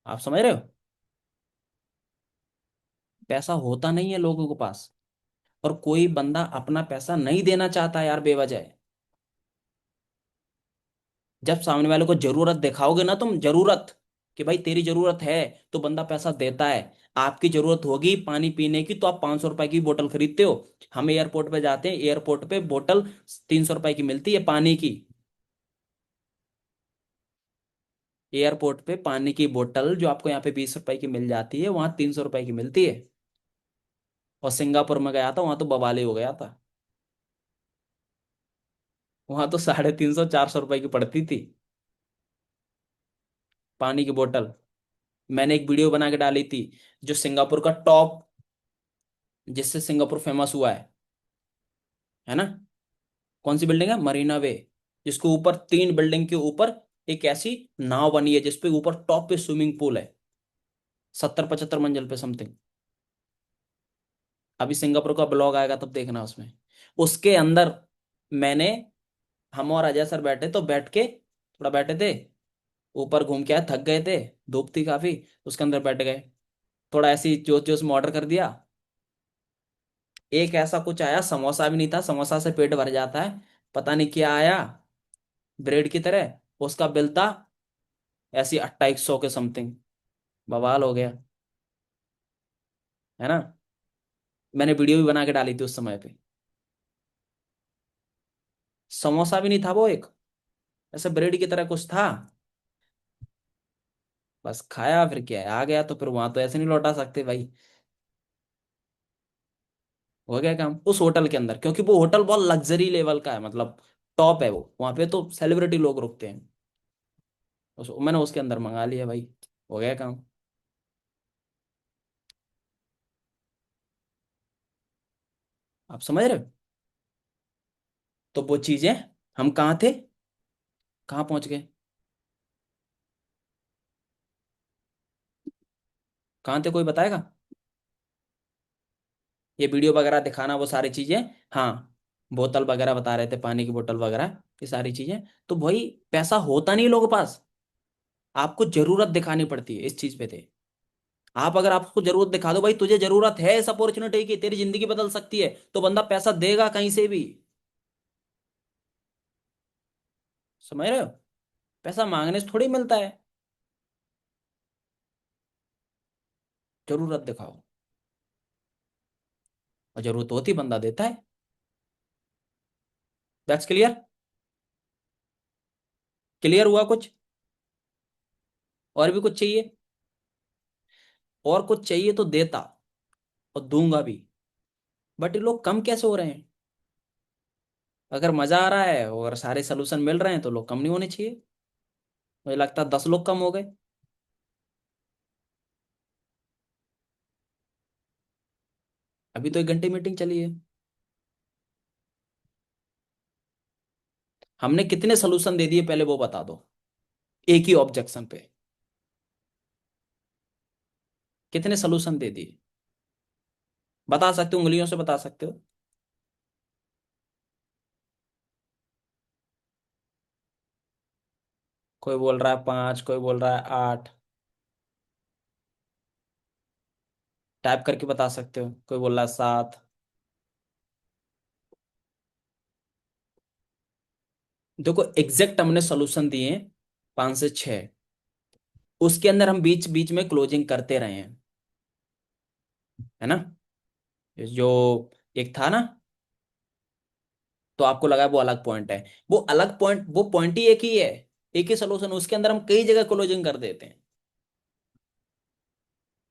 आप समझ रहे हो? पैसा होता नहीं है लोगों के पास, और कोई बंदा अपना पैसा नहीं देना चाहता यार बेवजह। जब सामने वाले को जरूरत दिखाओगे ना तुम, जरूरत, कि भाई तेरी जरूरत है, तो बंदा पैसा देता है। आपकी जरूरत होगी पानी पीने की तो आप 500 रुपए की बोतल खरीदते हो। हम एयरपोर्ट पे जाते हैं, एयरपोर्ट पे बोतल 300 रुपए की मिलती है पानी की। एयरपोर्ट पे पानी की बोतल जो आपको यहाँ पे 20 रुपए की मिल जाती है, वहां 300 रुपए की मिलती है। और सिंगापुर में गया था, वहां तो बवाल ही हो गया था। वहां तो 350 400 रुपए की पड़ती थी पानी की बोतल। मैंने एक वीडियो बना के डाली थी, जो सिंगापुर का टॉप, जिससे सिंगापुर फेमस हुआ है ना। कौन सी बिल्डिंग है? मरीना वे। जिसके ऊपर 3 बिल्डिंग के ऊपर एक ऐसी नाव बनी है जिसपे ऊपर टॉप पे स्विमिंग पूल है, 70 75 मंजिल पे समथिंग। अभी सिंगापुर का ब्लॉग आएगा तब देखना उसमें। उसके अंदर मैंने, हम और अजय सर बैठे तो बैठ के थोड़ा बैठे थे, ऊपर घूम के आए, थक गए थे, धूप थी काफी, उसके अंदर बैठ गए। थोड़ा ऐसी जोश जोश में ऑर्डर कर दिया। एक ऐसा कुछ आया, समोसा भी नहीं था, समोसा से पेट भर जाता है, पता नहीं क्या आया, ब्रेड की तरह। उसका बिल था ऐसी 2800 के समथिंग। बवाल हो गया, है ना। मैंने वीडियो भी बना के डाली थी उस समय पे। समोसा भी नहीं था वो, एक ऐसे ब्रेड की तरह कुछ था। बस खाया, फिर क्या है, आ गया, तो फिर वहां तो ऐसे नहीं लौटा सकते भाई। हो गया काम उस होटल के अंदर, क्योंकि वो होटल बहुत लग्जरी लेवल का है, मतलब टॉप है वो, वहां पे तो सेलिब्रिटी लोग रुकते हैं। मैंने उसके अंदर मंगा लिया भाई, हो गया काम। आप समझ रहे हो? तो वो चीजें, हम कहाँ थे, कहाँ पहुंच गए, कहाँ थे, कोई बताएगा? ये वीडियो वगैरह दिखाना, वो सारी चीजें। हाँ, बोतल वगैरह बता रहे थे, पानी की बोतल वगैरह, ये सारी चीजें। तो भाई पैसा होता नहीं लोगों के पास, आपको जरूरत दिखानी पड़ती है, इस चीज पे थे। आप अगर आपको जरूरत दिखा दो, भाई तुझे जरूरत है इस अपॉर्चुनिटी की, तेरी जिंदगी बदल सकती है, तो बंदा पैसा देगा कहीं से भी। समझ रहे हो? पैसा मांगने से थोड़ी मिलता है। जरूरत दिखाओ, और जरूरत होती बंदा देता है। That's clear. क्लियर हुआ कुछ? और भी कुछ चाहिए? और कुछ चाहिए तो देता, और दूंगा भी। बट ये लोग कम कैसे हो रहे हैं? अगर मजा आ रहा है और सारे सोल्यूशन मिल रहे हैं तो लोग कम नहीं होने चाहिए। मुझे लगता है 10 लोग कम हो गए। अभी तो 1 घंटे मीटिंग चली है। हमने कितने सोल्यूशन दे दिए पहले वो बता दो, एक ही ऑब्जेक्शन पे कितने सोल्यूशन दे दिए? बता सकते हो, उंगलियों से बता सकते हो। कोई बोल रहा है 5, कोई बोल रहा है 8। टाइप करके बता सकते हो, कोई बोल रहा है 7। देखो एग्जैक्ट हमने सोल्यूशन दिए हैं 5 से 6, उसके अंदर हम बीच बीच में क्लोजिंग करते रहे हैं, है ना। जो एक था ना, तो आपको लगा वो अलग पॉइंट है, वो अलग पॉइंट, वो पॉइंट ही एक ही है, एक ही सोल्यूशन, उसके अंदर हम कई जगह क्लोजिंग कर देते हैं,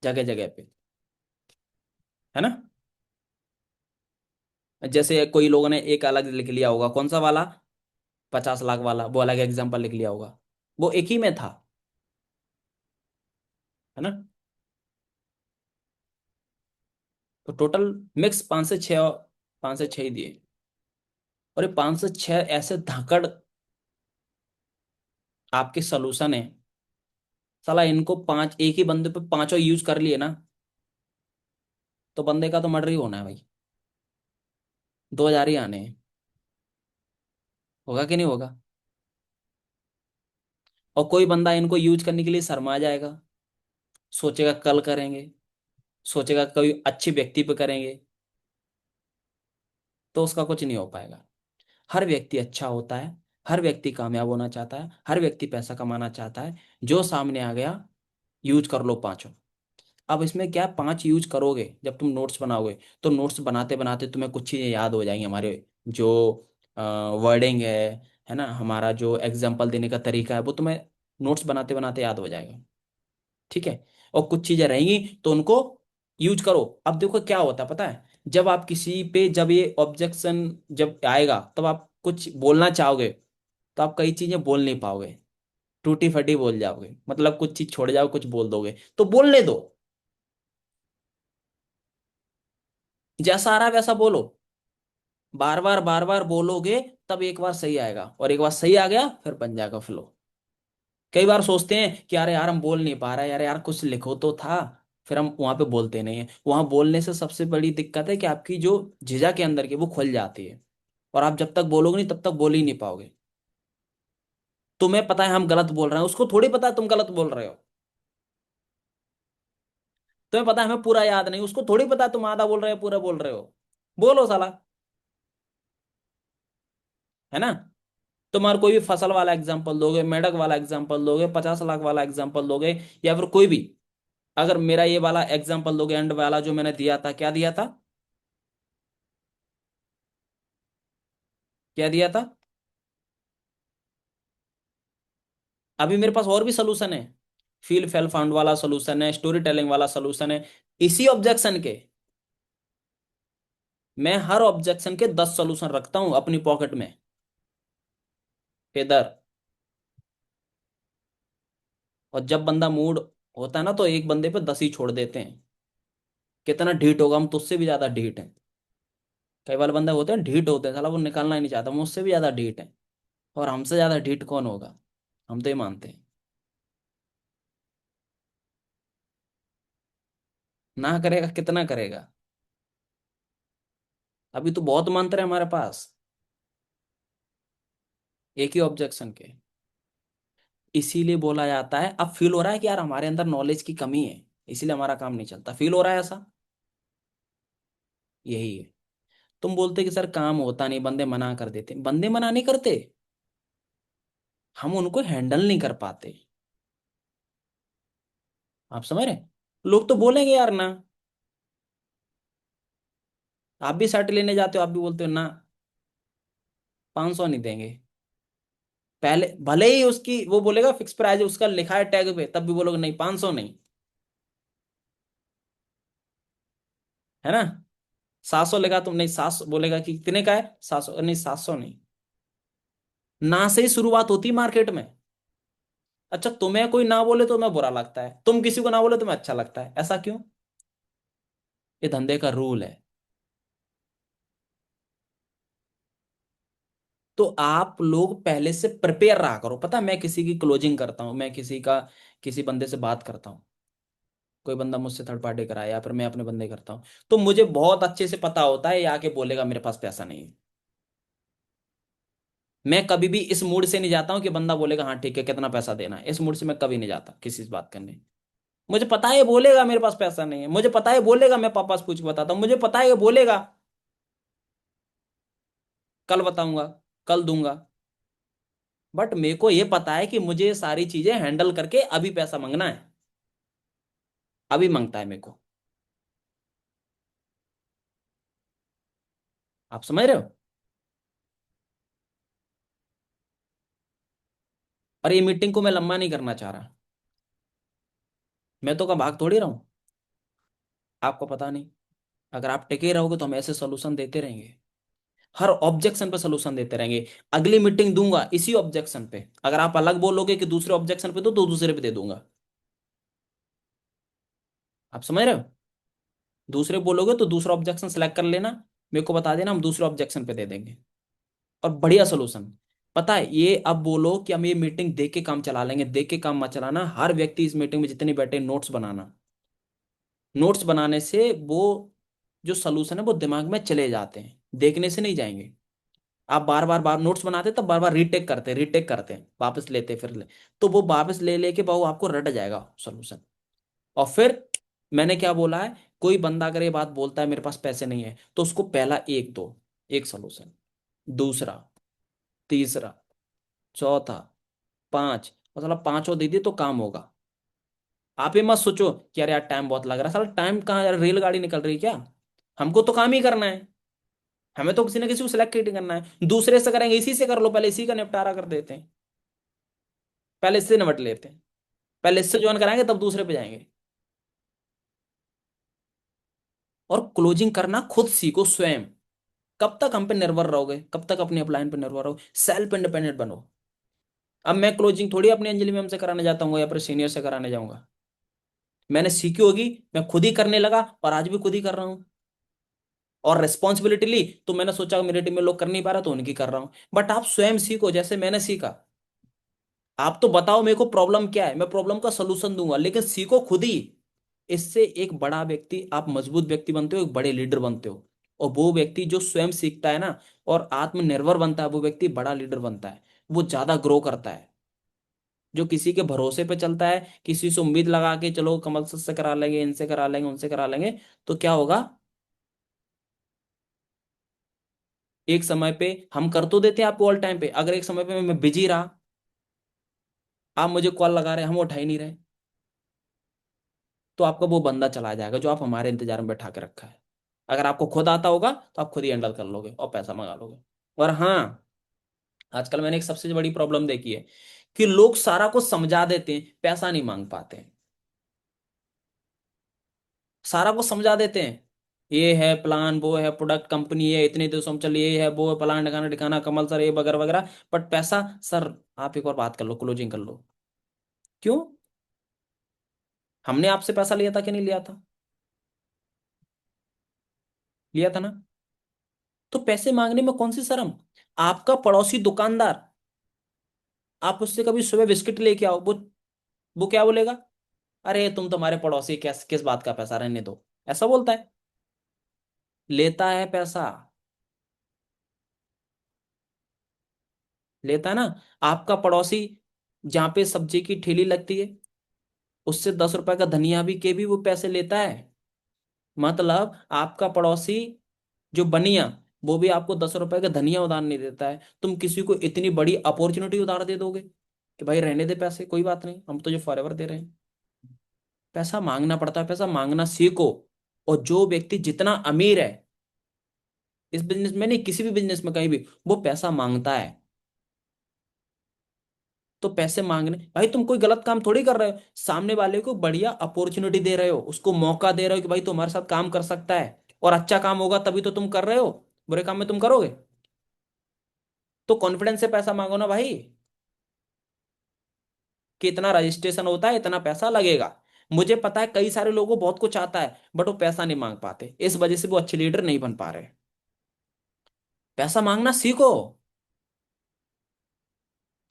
जगह जगह पे, है ना। जैसे कोई लोगों ने एक अलग लिख लिया होगा, कौन सा वाला, 50 लाख वाला, वो अलग एग्जांपल लिख लिया होगा, वो एक ही में था, है ना। तो टोटल मिक्स 5 से 6, 5 से 6 ही दिए। और ये 5 से 6 ऐसे धाकड़ आपके सोल्यूशन है, साला इनको पांच, एक ही बंदे पे पांचों यूज कर लिए ना, तो बंदे का तो मर्डर ही होना है भाई, 2,000 ही आने हैं। होगा कि नहीं होगा। और कोई बंदा इनको यूज करने के लिए शर्मा जाएगा, सोचेगा कल करेंगे, सोचेगा कोई अच्छे व्यक्ति पे करेंगे, तो उसका कुछ नहीं हो पाएगा। हर व्यक्ति अच्छा होता है, हर व्यक्ति कामयाब होना चाहता है, हर व्यक्ति पैसा कमाना चाहता है। जो सामने आ गया, यूज कर लो पांचों। अब इसमें क्या, 5 यूज करोगे जब तुम नोट्स बनाओगे, तो नोट्स बनाते बनाते तुम्हें कुछ चीजें याद हो जाएंगी, हमारे जो वर्डिंग है ना, हमारा जो एग्जाम्पल देने का तरीका है, वो तुम्हें नोट्स बनाते बनाते याद हो जाएगा, ठीक है। और कुछ चीजें रहेंगी तो उनको यूज करो। अब देखो क्या होता है पता है, जब आप किसी पे, जब ये ऑब्जेक्शन जब आएगा, तब आप कुछ बोलना चाहोगे, तो आप कई चीजें बोल नहीं पाओगे, टूटी फटी बोल जाओगे, मतलब कुछ चीज छोड़ जाओ, कुछ बोल दोगे, तो बोलने दो, जैसा आ रहा है वैसा बोलो। बार बार बोलोगे, तब एक बार सही आएगा, और एक बार सही आ गया फिर बन जाएगा फ्लो। कई बार सोचते हैं कि अरे यार हम बोल नहीं पा रहे, यार यार कुछ लिखो तो था, फिर हम वहां पे बोलते नहीं है। वहां बोलने से सबसे बड़ी दिक्कत है कि आपकी जो झिझक के अंदर की वो खुल जाती है, और आप जब तक बोलोगे नहीं तब तक बोल ही नहीं पाओगे। तुम्हें पता है हम गलत बोल रहे हैं, उसको थोड़ी पता है तुम गलत बोल रहे हो। तुम्हें पता है हमें पूरा याद नहीं, उसको थोड़ी पता है तुम आधा बोल रहे हो पूरा बोल रहे हो। बोलो साला, है ना। तुम्हारा कोई भी फसल वाला एग्जांपल दोगे, मेढक वाला एग्जांपल दोगे, 50 लाख वाला एग्जांपल दोगे, या फिर कोई भी, अगर मेरा ये वाला एग्जांपल दोगे, एंड वाला जो मैंने दिया था, क्या दिया था, क्या दिया था। अभी मेरे पास और भी सोल्यूशन है, फील फेल फाउंड वाला सोल्यूशन है, स्टोरी टेलिंग वाला सोल्यूशन है, इसी ऑब्जेक्शन के। मैं हर ऑब्जेक्शन के 10 सोल्यूशन रखता हूं अपनी पॉकेट में, इधर। और जब बंदा मूड होता है ना, तो एक बंदे पे 10 ही छोड़ देते हैं। कितना ढीठ होगा, हम तो उससे भी ज्यादा ढीठ हैं। कई बार बंदे होते हैं ढीठ होते हैं, साला वो निकालना ही नहीं चाहता, मुझसे भी ज्यादा ढीठ है। और हमसे ज्यादा ढीठ कौन होगा, हम तो ये मानते हैं। ना करेगा कितना करेगा, अभी तो बहुत मंत्र है हमारे पास, एक ही ऑब्जेक्शन के। इसीलिए बोला जाता है, अब फील हो रहा है कि यार हमारे अंदर नॉलेज की कमी है, इसीलिए हमारा काम नहीं चलता, फील हो रहा है ऐसा, यही है। तुम बोलते कि सर काम होता नहीं, बंदे मना कर देते, बंदे मना नहीं करते, हम उनको हैंडल नहीं कर पाते। आप समझ रहे, लोग तो बोलेंगे यार ना, आप भी शर्ट लेने जाते हो, आप भी बोलते हो ना, 500 नहीं देंगे। पहले भले ही उसकी वो बोलेगा फिक्स प्राइस है, उसका लिखा है टैग पे, तब भी बोलोगे नहीं, 500 नहीं, है ना। 700 लेगा तुम, नहीं 700 बोलेगा कि कितने का है, 700 नहीं, 700 नहीं। ना से ही शुरुआत होती है मार्केट में। अच्छा तुम्हें कोई ना बोले तो तुम्हें बुरा लगता है, तुम किसी को ना बोले तुम्हें अच्छा लगता है, ऐसा क्यों। ये धंधे का रूल है। तो आप लोग पहले से प्रिपेयर रहा करो। पता है मैं किसी की क्लोजिंग करता हूँ, मैं किसी का, किसी बंदे से बात करता हूँ, कोई बंदा मुझसे थर्ड पार्टी कराया, या फिर मैं अपने बंदे करता हूँ, तो मुझे बहुत अच्छे से पता होता है ये आके बोलेगा मेरे पास पैसा नहीं है। मैं कभी भी इस मूड से नहीं जाता हूँ कि बंदा बोलेगा हाँ ठीक है कितना पैसा देना है, इस मूड से मैं कभी नहीं जाता किसी से बात करने। मुझे पता है ये बोलेगा मेरे पास पैसा नहीं है, मुझे पता है ये बोलेगा मैं पापा से पूछ के बताता हूँ, मुझे पता है ये बोलेगा कल बताऊंगा, कल दूंगा। बट मेरे को ये पता है कि मुझे ये सारी चीजें हैंडल करके अभी पैसा मांगना है, अभी मांगता है मेरे को। आप समझ रहे हो? और ये मीटिंग को मैं लंबा नहीं करना चाह रहा। मैं तो का भाग थोड़ी रहा हूं। आपको पता नहीं। अगर आप टिके रहोगे तो हम ऐसे सोल्यूशन देते रहेंगे, हर ऑब्जेक्शन पे सोल्यूशन देते रहेंगे। अगली मीटिंग दूंगा इसी ऑब्जेक्शन पे, अगर आप अलग बोलोगे कि दूसरे ऑब्जेक्शन पे तो दूसरे पे दे दूंगा। आप समझ रहे हो? दूसरे बोलोगे तो दूसरा ऑब्जेक्शन सेलेक्ट कर लेना, मेरे को बता देना, हम दूसरे ऑब्जेक्शन पे दे देंगे। और बढ़िया सोल्यूशन। पता है, ये अब बोलो कि हम ये मीटिंग देख के काम चला लेंगे, देख के काम मत चलाना। हर व्यक्ति इस मीटिंग में जितने बैठे नोट्स बनाना। नोट्स बनाने से वो जो सोल्यूशन है वो दिमाग में चले जाते हैं, देखने से नहीं जाएंगे। आप बार बार बार नोट्स बनाते तब बार बार रीटेक करते हैं, वापस लेते फिर ले, तो वो वापस ले लेके बहु आपको रट जाएगा सोल्यूशन। और फिर मैंने क्या बोला है, कोई बंदा अगर ये बात बोलता है मेरे पास पैसे नहीं है, तो उसको पहला एक दो, एक सोल्यूशन, दूसरा, तीसरा, चौथा, पांच, और साला पांचों दे दिए तो काम होगा। आप ये मत सोचो कि यार यार टाइम बहुत लग रहा है, साला टाइम कहाँ यार, रेलगाड़ी निकल रही है क्या? हमको तो काम ही करना है। हमें तो किसी ना किसी को सिलेक्ट ही करना है, दूसरे से करेंगे, इसी से कर लो, पहले इसी का निपटारा कर देते हैं, पहले इससे निपट लेते हैं, पहले इससे ज्वाइन कराएंगे तब दूसरे पे जाएंगे। और क्लोजिंग करना खुद सीखो स्वयं। कब तक हम पे निर्भर रहोगे, कब तक अपनी अपलाइन पे निर्भर रहोगे? सेल्फ इंडिपेंडेंट बनो। अब मैं क्लोजिंग थोड़ी अपनी अंजलि मैम से कराने जाता हूँ या फिर सीनियर से कराने जाऊंगा। मैंने सीखी होगी, मैं खुद ही करने लगा और आज भी खुद ही कर रहा हूँ। और रेस्पॉन्सिबिलिटी ली तो मैंने सोचा मेरे टीम में लोग कर नहीं पा रहा तो उनकी कर रहा हूँ। बट आप स्वयं सीखो जैसे मैंने सीखा। आप तो बताओ मेरे को प्रॉब्लम क्या है, मैं प्रॉब्लम का सोल्यूशन दूंगा, लेकिन सीखो खुद ही। इससे एक बड़ा व्यक्ति, आप मजबूत व्यक्ति बनते हो, एक बड़े लीडर बनते हो। और वो व्यक्ति जो स्वयं सीखता है ना और आत्मनिर्भर बनता है, वो व्यक्ति बड़ा लीडर बनता है, वो ज्यादा ग्रो करता है। जो किसी के भरोसे पे चलता है, किसी से उम्मीद लगा के चलो कमल सर से करा लेंगे, इनसे करा लेंगे, उनसे करा लेंगे, तो क्या होगा? एक समय पे हम कर तो देते हैं आपको ऑल टाइम पे, अगर एक समय पे मैं बिजी रहा, आप मुझे कॉल लगा रहे, हम उठा ही नहीं रहे, तो आपका वो बंदा चला जाएगा जो आप हमारे इंतजार में बैठा के रखा है। अगर आपको खुद आता होगा तो आप खुद ही हैंडल कर लोगे और पैसा मंगा लोगे। और हाँ, आजकल मैंने एक सबसे बड़ी प्रॉब्लम देखी है कि लोग सारा कुछ समझा देते हैं, पैसा नहीं मांग पाते हैं। सारा कुछ समझा देते हैं, ये है प्लान, वो है प्रोडक्ट, कंपनी है, इतने दिवसों में चल, ये है वो है, प्लान दिखाना दिखाना कमल सर, ये वगैरह वगैरह। बट पैसा, सर आप एक और बात कर लो, क्लोजिंग कर लो। क्यों? हमने आपसे पैसा लिया था कि नहीं लिया था? लिया था ना? तो पैसे मांगने में कौन सी शर्म? आपका पड़ोसी दुकानदार, आप उससे कभी सुबह बिस्किट लेके आओ, वो क्या बोलेगा? अरे तुम तुम्हारे पड़ोसी, किस किस बात का पैसा, रहने दो, ऐसा बोलता है? लेता है पैसा, लेता है ना। आपका पड़ोसी जहाँ पे सब्जी की ठेली लगती है, उससे 10 रुपए का धनिया भी के भी वो पैसे लेता है। मतलब आपका पड़ोसी जो बनिया, वो भी आपको 10 रुपए का धनिया उधार नहीं देता है, तुम किसी को इतनी बड़ी अपॉर्चुनिटी उधार दे दोगे कि भाई रहने दे पैसे, कोई बात नहीं, हम तुझे फॉरएवर दे रहे हैं। पैसा मांगना पड़ता है, पैसा मांगना सीखो। और जो व्यक्ति जितना अमीर है, इस बिजनेस में नहीं, किसी भी बिजनेस में कहीं भी, वो पैसा मांगता है। तो पैसे मांगने, भाई तुम कोई गलत काम थोड़ी कर रहे हो, सामने वाले को बढ़िया अपॉर्चुनिटी दे रहे हो, उसको मौका दे रहे हो कि भाई तुम्हारे साथ काम कर सकता है, और अच्छा काम होगा तभी तो तुम कर रहे हो, बुरे काम में तुम करोगे? तो कॉन्फिडेंस से पैसा मांगो ना भाई, कि इतना रजिस्ट्रेशन होता है, इतना पैसा लगेगा। मुझे पता है कई सारे लोगों को बहुत कुछ आता है बट वो पैसा नहीं मांग पाते, इस वजह से वो अच्छे लीडर नहीं बन पा रहे। पैसा मांगना सीखो।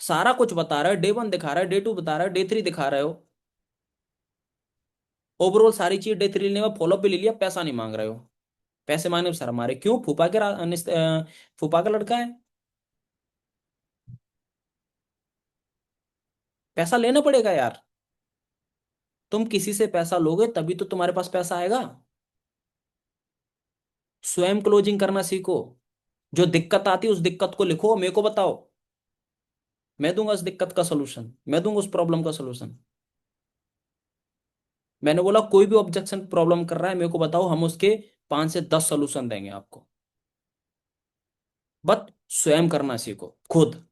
सारा कुछ बता रहे हो, डे 1 दिखा रहे हो, डे 2 बता रहे हो, डे 3 दिखा रहे हो, ओवरऑल सारी चीज डे 3 लेने में फॉलो पे ले लिया, पैसा नहीं मांग रहे हो। पैसे मांगने में शर्म आ रही क्यों? फूफा का लड़का है, पैसा लेना पड़ेगा यार। तुम किसी से पैसा लोगे तभी तो तुम्हारे पास पैसा आएगा। स्वयं क्लोजिंग करना सीखो। जो दिक्कत आती है उस दिक्कत को लिखो, मेरे को बताओ। मैं दूंगा उस दिक्कत का सोल्यूशन, मैं दूंगा उस प्रॉब्लम का सोल्यूशन। मैंने बोला कोई भी ऑब्जेक्शन प्रॉब्लम कर रहा है मेरे को बताओ, हम उसके 5 से 10 सोल्यूशन देंगे आपको। बट स्वयं करना सीखो खुद।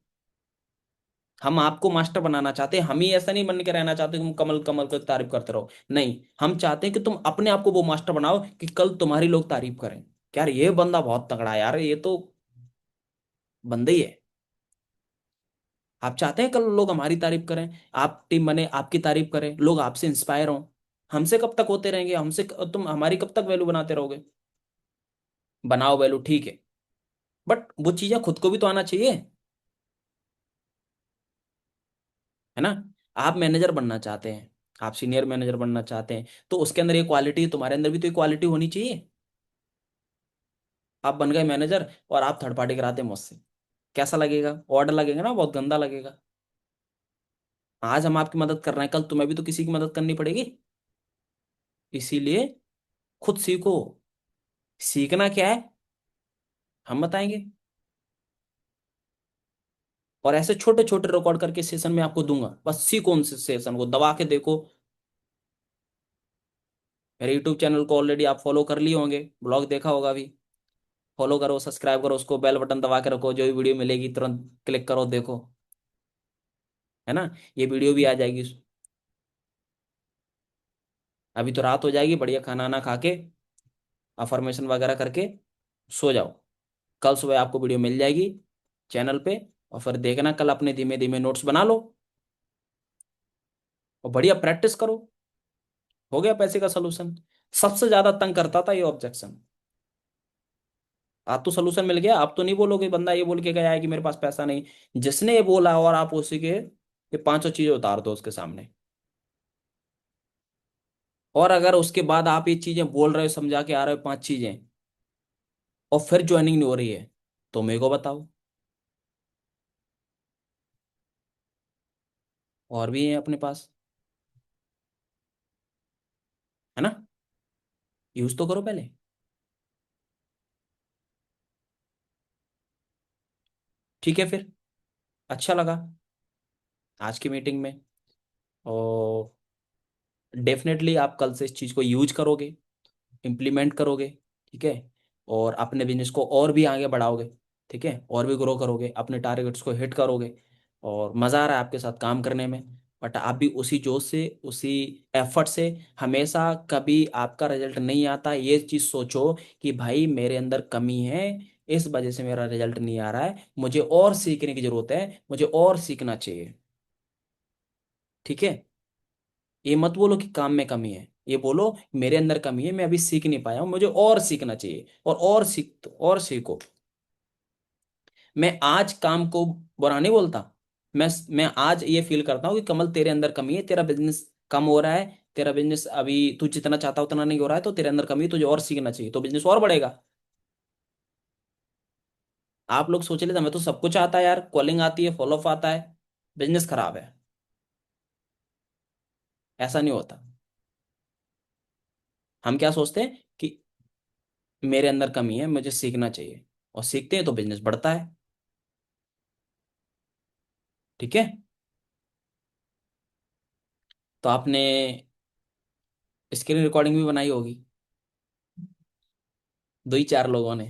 हम आपको मास्टर बनाना चाहते हैं, हम ही ऐसा नहीं बन के रहना चाहते कि तुम कमल कमल को तारीफ करते रहो। नहीं, हम चाहते हैं कि तुम अपने आप को वो मास्टर बनाओ कि कल तुम्हारी लोग तारीफ करें कि यार ये बंदा बहुत तगड़ा है, यार ये तो बंदा ही है। आप चाहते हैं कल लोग हमारी तारीफ करें, आप टीम बने आपकी तारीफ करें, लोग आपसे इंस्पायर हों। हमसे कब तक होते रहेंगे, हमसे तुम हमारी कब तक वैल्यू बनाते रहोगे। बनाओ वैल्यू ठीक है, बट वो चीजें खुद को भी तो आना चाहिए, है ना। आप मैनेजर बनना चाहते हैं, आप सीनियर मैनेजर बनना चाहते हैं, तो उसके अंदर ये क्वालिटी, तुम्हारे अंदर भी तो ये क्वालिटी होनी चाहिए। आप बन गए मैनेजर और आप थर्ड पार्टी कराते हैं मुझसे, कैसा लगेगा, ऑर्डर लगेगा ना, बहुत गंदा लगेगा। आज हम आपकी मदद कर रहे हैं, कल तुम्हें भी तो किसी की मदद करनी पड़ेगी। इसीलिए खुद सीखो। सीखना क्या है हम बताएंगे, और ऐसे छोटे छोटे रिकॉर्ड करके सेशन में आपको दूंगा, बस सीखो उन सेशन को दबा के देखो। मेरे यूट्यूब चैनल को ऑलरेडी आप फॉलो कर लिए होंगे, ब्लॉग देखा होगा अभी। फॉलो करो, सब्सक्राइब करो, उसको बेल बटन दबा के रखो, जो भी वीडियो मिलेगी तुरंत क्लिक करो देखो, है ना। ये वीडियो भी आ जाएगी। अभी तो रात हो जाएगी, बढ़िया खाना वाना खा के अफर्मेशन वगैरह करके सो जाओ। कल सुबह आपको वीडियो मिल जाएगी चैनल पे, और फिर देखना कल अपने धीमे धीमे नोट्स बना लो और बढ़िया प्रैक्टिस करो। हो गया पैसे का सोल्यूशन। सबसे ज्यादा तंग करता था ये ऑब्जेक्शन। आप तो सोल्यूशन मिल गया, आप तो नहीं बोलोगे बंदा ये बोल के गया है कि मेरे पास पैसा नहीं। जिसने ये बोला और आप उसी के ये पांचों चीजें उतार दो उसके सामने, और अगर उसके बाद आप ये चीजें बोल रहे हो, समझा के आ रहे हो 5 चीजें, और फिर ज्वाइनिंग नहीं हो रही है, तो मेरे को बताओ। और भी है अपने पास, है ना। यूज तो करो पहले। ठीक है फिर, अच्छा लगा आज की मीटिंग में, और डेफिनेटली आप कल से इस चीज़ को यूज करोगे, इम्प्लीमेंट करोगे, ठीक है। और अपने बिजनेस को और भी आगे बढ़ाओगे, ठीक है, और भी ग्रो करोगे, अपने टारगेट्स को हिट करोगे। और मज़ा आ रहा है आपके साथ काम करने में। बट आप भी उसी जोश से, उसी एफर्ट से, हमेशा कभी आपका रिजल्ट नहीं आता ये चीज़ सोचो कि भाई मेरे अंदर कमी है, इस वजह से मेरा रिजल्ट नहीं आ रहा है, मुझे और सीखने की जरूरत है, मुझे और सीखना चाहिए। ठीक है। ये मत बोलो कि काम में कमी है, ये बोलो मेरे अंदर कमी है, मैं अभी सीख नहीं पाया हूं, मुझे और सीखना चाहिए, और सीख और सीखो। मैं आज काम को बुरा नहीं बोलता, मैं आज ये फील करता हूँ कि कमल तेरे अंदर कमी है, तेरा बिजनेस कम हो रहा है, तेरा बिजनेस अभी तू जितना चाहता उतना नहीं हो रहा है, तो तेरे अंदर कमी है, तुझे और सीखना चाहिए, तो बिजनेस और बढ़ेगा। आप लोग सोच लेते मैं तो सब कुछ आता है यार, कॉलिंग आती है, फॉलो अप आता है, बिजनेस खराब है। ऐसा नहीं होता। हम क्या सोचते हैं कि मेरे अंदर कमी है, मुझे सीखना चाहिए, और सीखते हैं तो बिजनेस बढ़ता है। ठीक है। तो आपने स्क्रीन रिकॉर्डिंग भी बनाई होगी, 2 ही 4 लोगों ने,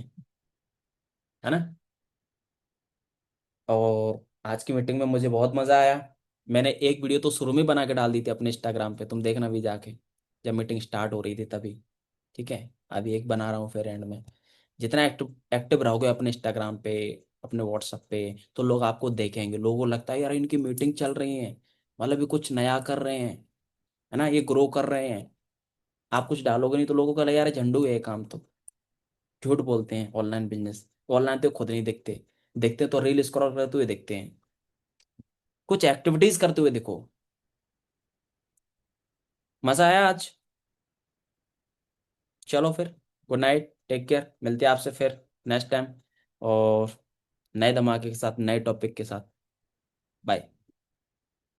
है ना। और आज की मीटिंग में मुझे बहुत मजा आया। मैंने एक वीडियो तो शुरू में बना के डाल दी थी अपने इंस्टाग्राम पे, तुम देखना भी जाके, जब मीटिंग स्टार्ट हो रही थी तभी। ठीक है। अभी एक बना रहा हूँ फिर एंड में। जितना एक्टिव एक्टिव रहोगे अपने इंस्टाग्राम पे, अपने व्हाट्सएप पे, तो लोग आपको देखेंगे, लोगों को लगता है यार इनकी मीटिंग चल रही है, मतलब ये कुछ नया कर रहे हैं, है ना, ये ग्रो कर रहे हैं। आप कुछ डालोगे नहीं तो लोगों का लगेगा यार झंडू है ये काम तो। झूठ बोलते हैं ऑनलाइन बिजनेस, ऑनलाइन तो खुद नहीं दिखते, दिखते तो रील स्क्रॉल करते हुए दिखते हैं, कुछ एक्टिविटीज करते हुए देखो। मजा आया आज। चलो फिर, गुड नाइट, टेक केयर, मिलते हैं आपसे फिर नेक्स्ट टाइम, और नए धमाके के साथ, नए टॉपिक के साथ। बाय।